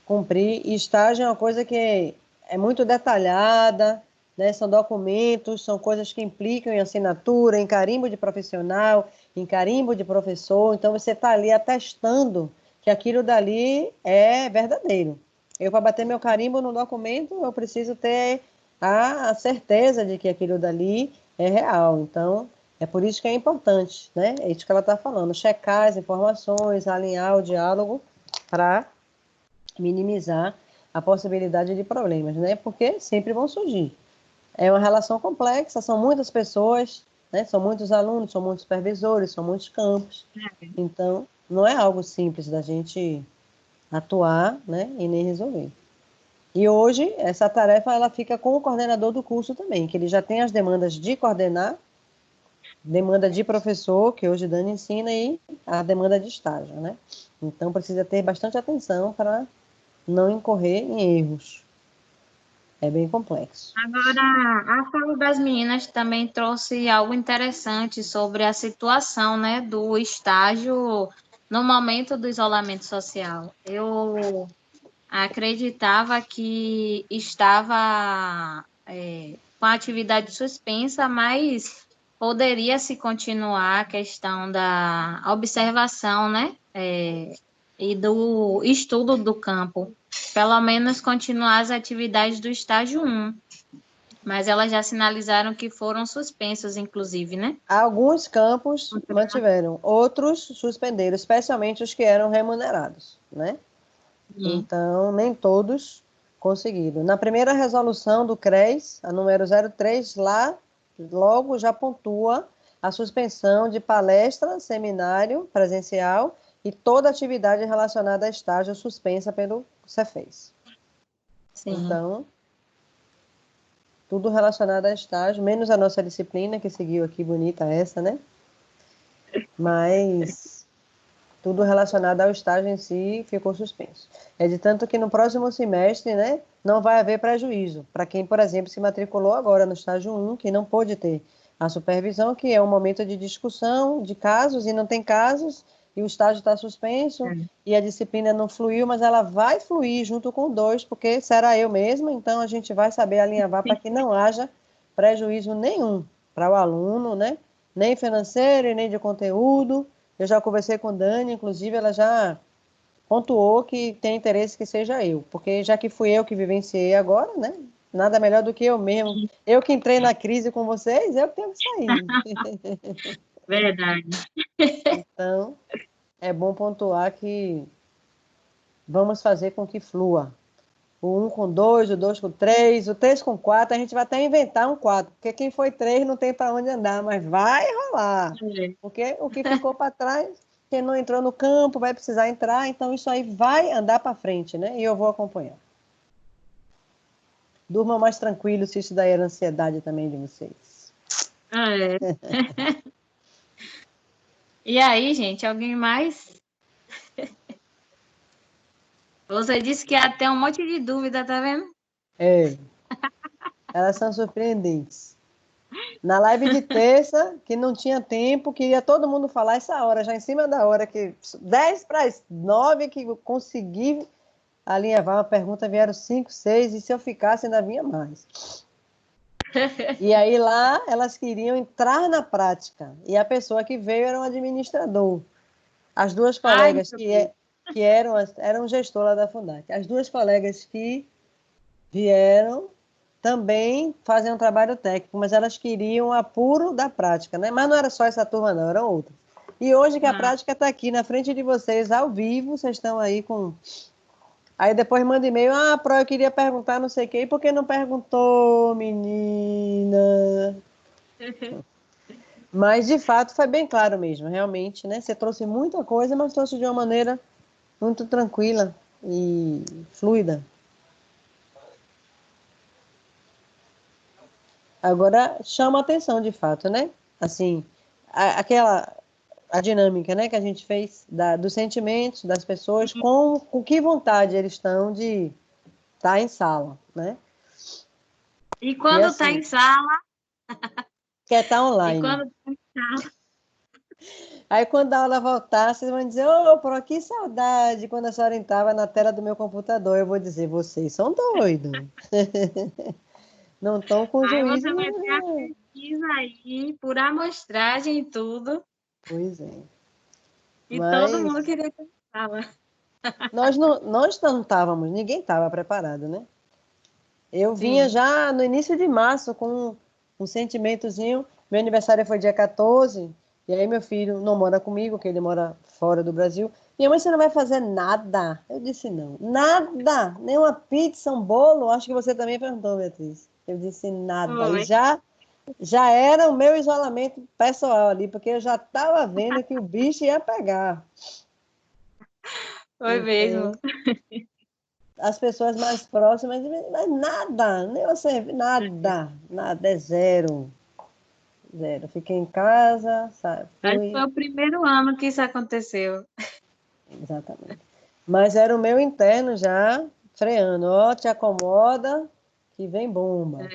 cumprir. E estágio é uma coisa que é muito detalhada, né? São documentos, são coisas que implicam em assinatura, em carimbo de profissional, em carimbo de professor. Então, você está ali atestando que aquilo dali é verdadeiro. Eu, para bater meu carimbo no documento, eu preciso ter a certeza de que aquilo dali é real. Então, é por isso que é importante, né? É isso que ela está falando, checar as informações, alinhar o diálogo para minimizar a possibilidade de problemas, né? Porque sempre vão surgir. É uma relação complexa, são muitas pessoas, né? São muitos alunos, são muitos supervisores, são muitos campos. Então, não é algo simples da gente atuar, né? E nem resolver. E hoje, essa tarefa, ela fica com o coordenador do curso também, que ele já tem as demandas de coordenar, demanda de professor, que hoje Dani ensina, e a demanda de estágio, né? Então, precisa ter bastante atenção para não incorrer em erros. É bem complexo. Agora, a fala das meninas também trouxe algo interessante sobre a situação, né, do estágio no momento do isolamento social. Eu acreditava que estava com a atividade suspensa, mas poderia se continuar a questão da observação, né, e do estudo do campo. Pelo menos continuar as atividades do estágio 1. Mas elas já sinalizaram que foram suspensos, inclusive, né? Alguns campos mantiveram, outros suspenderam, especialmente os que eram remunerados, né? Então, nem todos conseguiram. Na primeira resolução do CRES, a número 03, lá logo já pontua a suspensão de palestra, seminário presencial e toda atividade relacionada a estágio suspensa pelo Cefez. Sim. Então, tudo relacionado a estágio, menos a nossa disciplina, que seguiu aqui, bonita essa, né? Mas tudo relacionado ao estágio em si ficou suspenso. É de tanto que no próximo semestre, né, não vai haver prejuízo para quem, por exemplo, se matriculou agora no estágio 1, que não pôde ter a supervisão, que é um momento de discussão de casos e não tem casos, e o estágio está suspenso, e a disciplina não fluiu, mas ela vai fluir junto com o 2, porque será eu mesma, então a gente vai saber alinhavar para que não haja prejuízo nenhum para o aluno, né? Nem financeiro e nem de conteúdo. Eu já conversei com Dani, inclusive ela já pontuou que tem interesse que seja eu, porque já que fui eu que vivenciei agora, né? Nada melhor do que eu mesmo. Eu que entrei na crise com vocês, eu tenho que sair. Verdade. Então, é bom pontuar que vamos fazer com que flua. O 1 com 2, o 2 com 3, o 3 com 4, a gente vai até inventar um 4, porque quem foi 3 não tem para onde andar, mas vai rolar. Porque o que ficou para trás, quem não entrou no campo vai precisar entrar, então isso aí vai andar para frente, né? E eu vou acompanhar. Durmam mais tranquilo se isso daí era ansiedade também de vocês. E aí, gente, alguém mais? Você disse que ia ter um monte de dúvida, tá vendo? É, elas são surpreendentes. Na live de terça, que não tinha tempo, queria todo mundo falar essa hora, já em cima da hora, que 10 para as 9 que eu consegui alinhavar uma pergunta, vieram 5, 6, e se eu ficasse ainda vinha mais. E aí lá elas queriam entrar na prática, e a pessoa que veio era um administrador. As duas colegas que eram gestoras da Fundac, as duas colegas que vieram também fazem um trabalho técnico, mas elas queriam o apuro da prática, né? Mas não era só essa turma, não, eram outras. E hoje que a prática está aqui na frente de vocês, ao vivo, vocês estão aí com... Aí depois manda e-mail, Pro, eu queria perguntar não sei o quê, e por que não perguntou, menina? Mas, de fato, foi bem claro mesmo, realmente, né? Você trouxe muita coisa, mas trouxe de uma maneira muito tranquila e fluida. Agora, chama a atenção, de fato, né? Assim, a dinâmica, né, que a gente fez dos sentimentos das pessoas, com que vontade eles estão de estar em sala, né? E quando está assim, em sala... Quer estar online. E quando está em sala... Aí, quando a aula voltar, vocês vão dizer, Pro, que saudade, quando a senhora entrava na tela do meu computador. Eu vou dizer, vocês são doidos. Não estão com juízo. Aí você vai ter a pesquisa aí, por amostragem e tudo. Pois é. E todo mundo queria que estava. Nós não estávamos, ninguém estava preparado, né? Eu vinha já no início de março com um sentimentozinho. Meu aniversário foi dia 14, e aí meu filho não mora comigo, que ele mora fora do Brasil. Minha mãe, você não vai fazer nada? Eu disse não. Nada! Nem uma pizza, um bolo? Acho que você também perguntou, Beatriz. Eu disse nada. E já era o meu isolamento pessoal ali, porque eu já estava vendo que o bicho ia pegar. Foi mesmo. As pessoas mais próximas, mas nada, nem você, nada, é zero. Fiquei em casa, sabe? Acho que foi o primeiro ano que isso aconteceu. Exatamente. Mas era o meu interno já freando, te acomoda que vem bomba.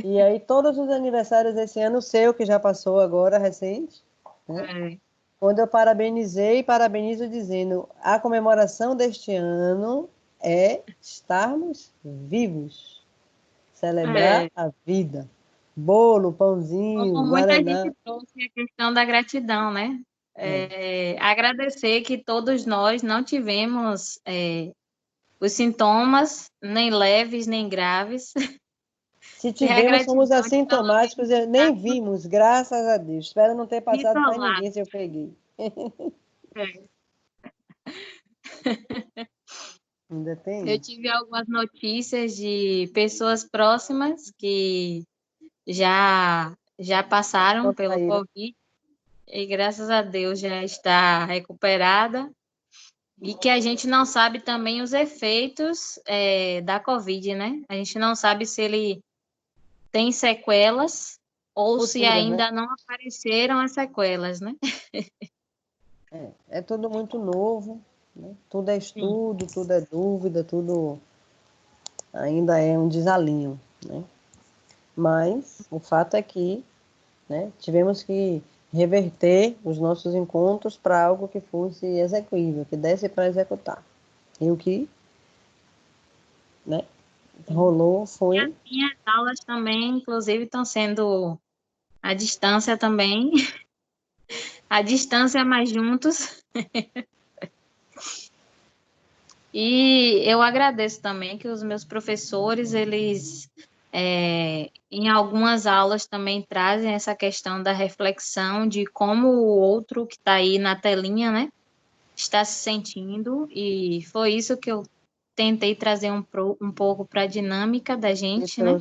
E aí todos os aniversários desse ano, o seu que já passou agora, recente, né? Quando eu parabenizo dizendo, a comemoração deste ano é estarmos vivos, celebrar a vida. Bolo, pãozinho, Como muita guaraná. gente trouxe a questão da gratidão, né? Agradecer que todos nós não tivemos os sintomas, nem leves, nem graves. Se tivemos, fomos assintomáticos, nem vimos, graças a Deus. Espero não ter passado para ninguém se eu peguei. Ainda tem. Eu tive algumas notícias de pessoas próximas que já passaram pelo Covid e graças a Deus já está recuperada e que a gente não sabe também os efeitos da Covid, né? A gente não sabe se ele tem sequelas ou se ainda não apareceram as sequelas, né? É tudo muito novo, né? Tudo é estudo, tudo é dúvida, tudo ainda é um desalinho, né? Mas o fato é que, né, tivemos que reverter os nossos encontros para algo que fosse execuível, que desse para executar. E o que, né, rolou foi... E as minhas aulas também, inclusive, estão sendo à distância também. À distância, mas juntos. E eu agradeço também que os meus professores, eles, em algumas aulas também trazem essa questão da reflexão de como o outro que está aí na telinha, né, está se sentindo, e foi isso que eu tentei trazer um pouco para a dinâmica da gente, né,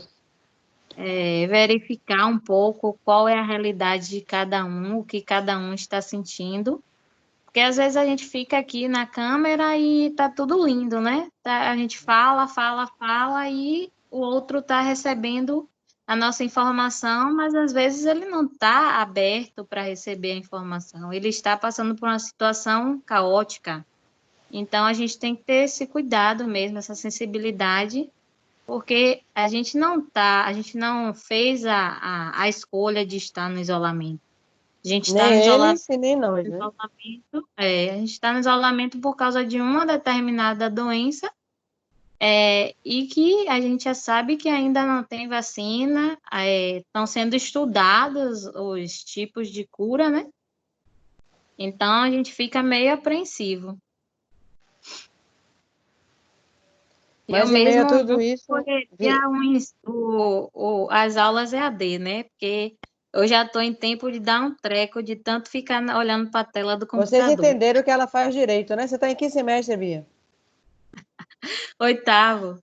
verificar um pouco qual é a realidade de cada um, o que cada um está sentindo. Porque às vezes a gente fica aqui na câmera e tá tudo lindo, né? A gente fala e o outro tá recebendo a nossa informação, mas às vezes ele não tá aberto para receber a informação. Ele está passando por uma situação caótica. Então, a gente tem que ter esse cuidado mesmo, essa sensibilidade, porque a gente não fez a escolha de estar no isolamento. A gente está no Nem isolamento, eles e nem nós, né? a gente está no isolamento por causa de uma determinada doença, e que a gente já sabe que ainda não tem vacina, estão sendo estudados os tipos de cura, né? Então, a gente fica meio apreensivo. Eu Mas em meio a mesmo tudo não isso, escolheria as aulas EAD, né? Porque eu já estou em tempo de dar um treco de tanto ficar olhando para a tela do vocês computador. entenderam que ela faz direito, né? Você está em que semestre, Bia? 8º.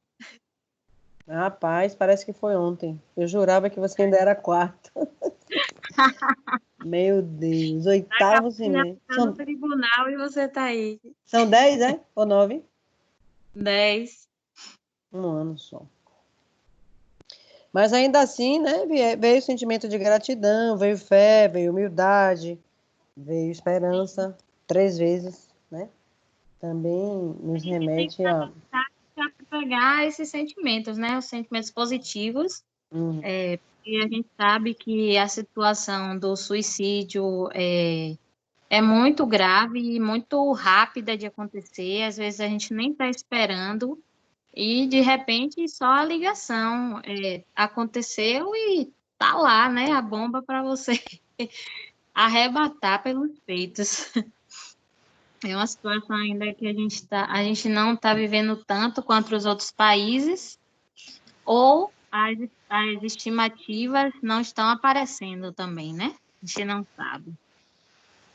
Rapaz, parece que foi ontem. Eu jurava que você ainda era quarto. Meu Deus, Daqui a 8º pouco já semestre. ficar no tribunal e você está aí. São 10, é? Ou 9? 10. Um ano só. Mas ainda assim, né? Veio o sentimento de gratidão, veio fé, veio humildade, veio esperança, 3 vezes, né? Também nos remete a... Para pegar esses sentimentos, né? Os sentimentos positivos. Porque a gente sabe que a situação do suicídio é muito grave e muito rápida de acontecer. Às vezes a gente nem está esperando e de repente só a ligação aconteceu e tá lá, né? A bomba para você arrebatar pelos peitos. É uma situação ainda que a gente não está vivendo tanto quanto os outros países, ou as estimativas não estão aparecendo também, né? A gente não sabe. Do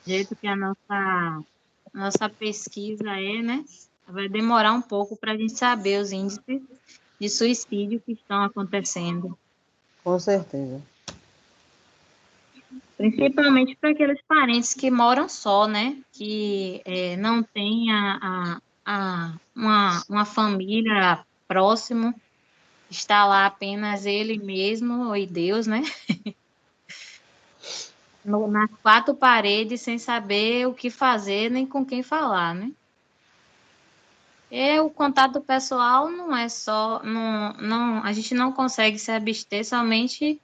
jeito que a nossa pesquisa né? Vai demorar um pouco para a gente saber os índices de suicídio que estão acontecendo. Com certeza. Principalmente para aqueles parentes que moram só, né? Que não tem uma família próximo, está lá apenas ele mesmo e Deus, né? Nas 4 paredes, sem saber o que fazer nem com quem falar, né? O contato pessoal não é só, a gente não consegue se abster somente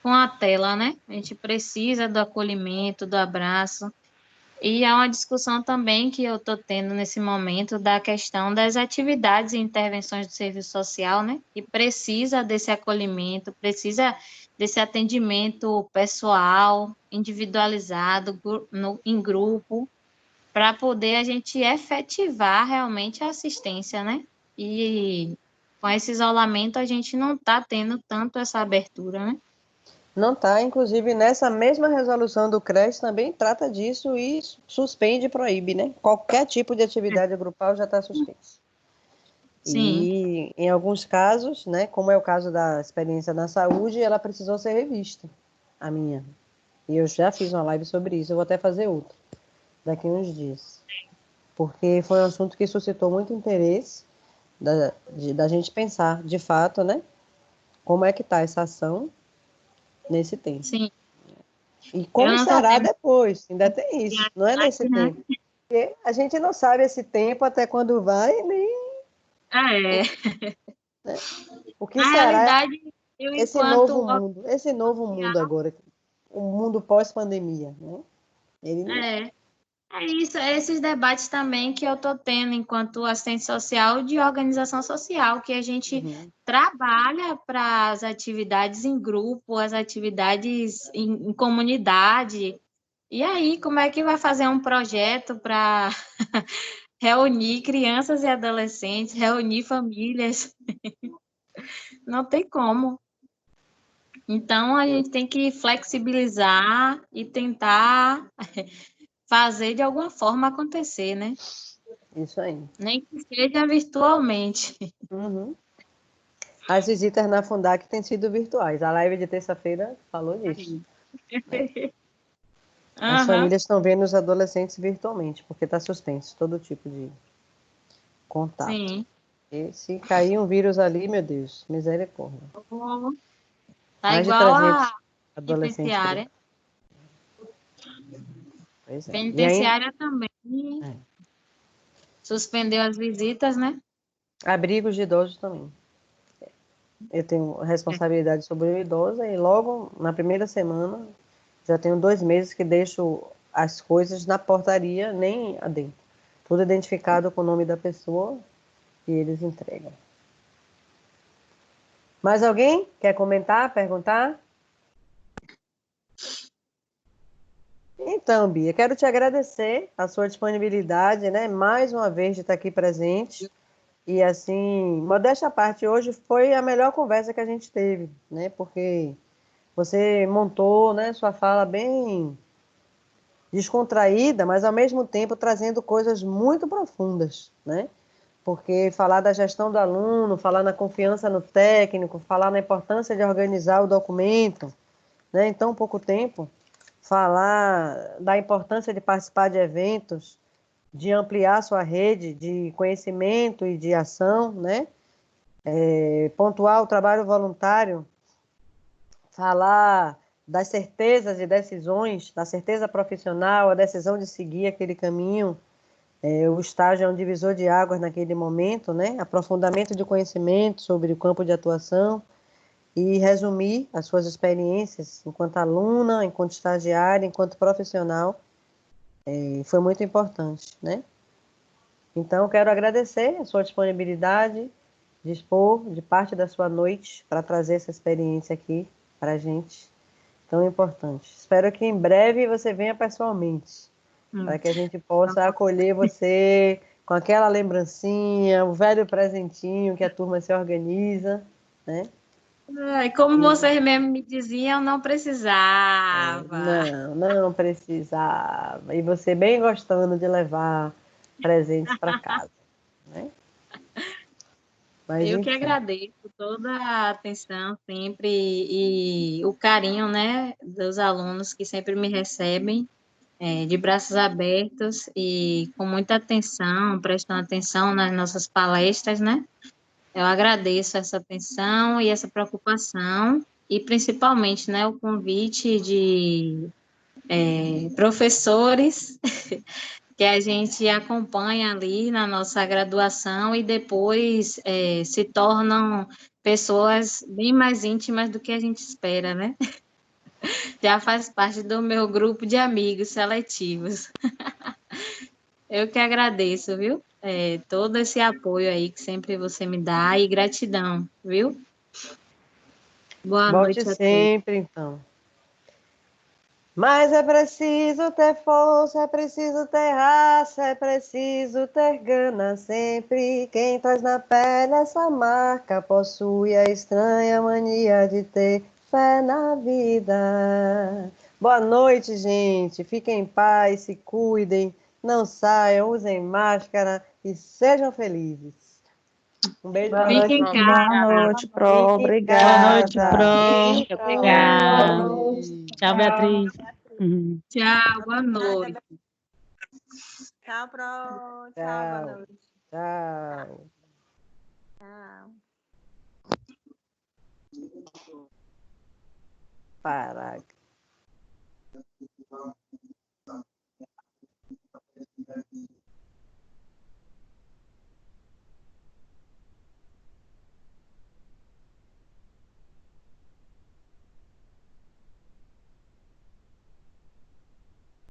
com a tela, né? A gente precisa do acolhimento, do abraço. E há uma discussão também que eu estou tendo nesse momento da questão das atividades e intervenções do serviço social, né? Que precisa desse acolhimento, precisa desse atendimento pessoal, individualizado, em grupo, para poder a gente efetivar realmente a assistência, né? E com esse isolamento a gente não está tendo tanto essa abertura, né? Não está, inclusive nessa mesma resolução do CRES também trata disso e suspende e proíbe, né? Qualquer tipo de atividade grupal já está suspenso. Sim. E em alguns casos, né, como é o caso da experiência na saúde, ela precisou ser revista, a minha. E eu já fiz uma live sobre isso, eu vou até fazer outra daqui a uns dias. Porque foi um assunto que suscitou muito interesse da gente pensar, de fato, né? Como é que está essa ação nesse tempo. Sim. E como será depois? Ainda tem isso, não é nesse tempo. Porque a gente não sabe esse tempo até quando vai, nem... Né? O que será esse novo mundo agora, o mundo pós-pandemia, né? É isso, esses debates também que eu estou tendo enquanto assistente social de organização social, que a gente trabalha para as atividades em grupo, as atividades em comunidade. E aí, como é que vai fazer um projeto para reunir crianças e adolescentes, reunir famílias? Não tem como. Então, a gente tem que flexibilizar e tentar fazer de alguma forma acontecer, né? Isso aí. Nem que seja virtualmente. As visitas na Fundac têm sido virtuais. A live de terça-feira falou disso. As famílias estão vendo os adolescentes virtualmente, porque está suspenso todo tipo de contato. Sim. E se cair um vírus ali, meu Deus, misericórdia. Tá Mais igual de 300 a adolescentes. penitenciária. Pois é. Penitenciária também. suspendeu as visitas, né? Abrigos de idosos também. Eu tenho responsabilidade sobre o idoso e logo na primeira semana já tenho 2 meses que deixo as coisas na portaria, nem adentro. Tudo identificado com o nome da pessoa e eles entregam. Mais alguém quer comentar, perguntar? Então, Bia, quero te agradecer a sua disponibilidade, né? Mais uma vez de estar aqui presente. E assim, modéstia à parte, hoje foi a melhor conversa que a gente teve, né? Porque você montou, né, sua fala bem descontraída, mas ao mesmo tempo trazendo coisas muito profundas, né? Porque falar da gestão do aluno, falar na confiança no técnico, falar na importância de organizar o documento, né, em tão pouco tempo, falar da importância de participar de eventos, de ampliar sua rede de conhecimento e de ação, né? Pontuar o trabalho voluntário, falar das certezas e decisões, da certeza profissional, a decisão de seguir aquele caminho, o estágio é um divisor de águas naquele momento, né? Aprofundamento de conhecimento sobre o campo de atuação e resumir as suas experiências enquanto aluna, enquanto estagiária, enquanto profissional, foi muito importante, né? Então, quero agradecer a sua disponibilidade, dispor de parte da sua noite para trazer essa experiência aqui para a gente, tão importante. Espero que em breve você venha pessoalmente, para que a gente possa acolher você com aquela lembrancinha, o velho presentinho que a turma se organiza, né? E como vocês mesmo me diziam, não precisava. Não precisava. E você bem gostando de levar presentes para casa, né? Mas, Eu que enfim. agradeço toda a atenção sempre e o carinho, né, dos alunos que sempre me recebem de braços abertos e com muita atenção, prestando atenção nas nossas palestras, né? Eu agradeço essa atenção e essa preocupação e principalmente, né, o convite de professores que a gente acompanha ali na nossa graduação e depois se tornam pessoas bem mais íntimas do que a gente espera, né? Já faz parte do meu grupo de amigos seletivos. Eu que agradeço, viu? Todo esse apoio aí que sempre você me dá e gratidão, viu? Boa Volte noite a todos. sempre, então. Mas é preciso ter força, é preciso ter raça, é preciso ter gana sempre. Quem traz na pele essa marca possui a estranha mania de ter fé na vida. Boa noite, gente. Fiquem em paz, se cuidem, não saiam, usem máscara e sejam felizes. Um beijo para Boa vocês. noite, boa noite, Pro. Fique em Boa noite, Obrigada. Pro. Fique Obrigada. Tchau, Beatriz. Uhum. Tchau, boa noite. Tchau, Pro. Tchau, boa Tchau. noite. Tchau. Tchau. Parar.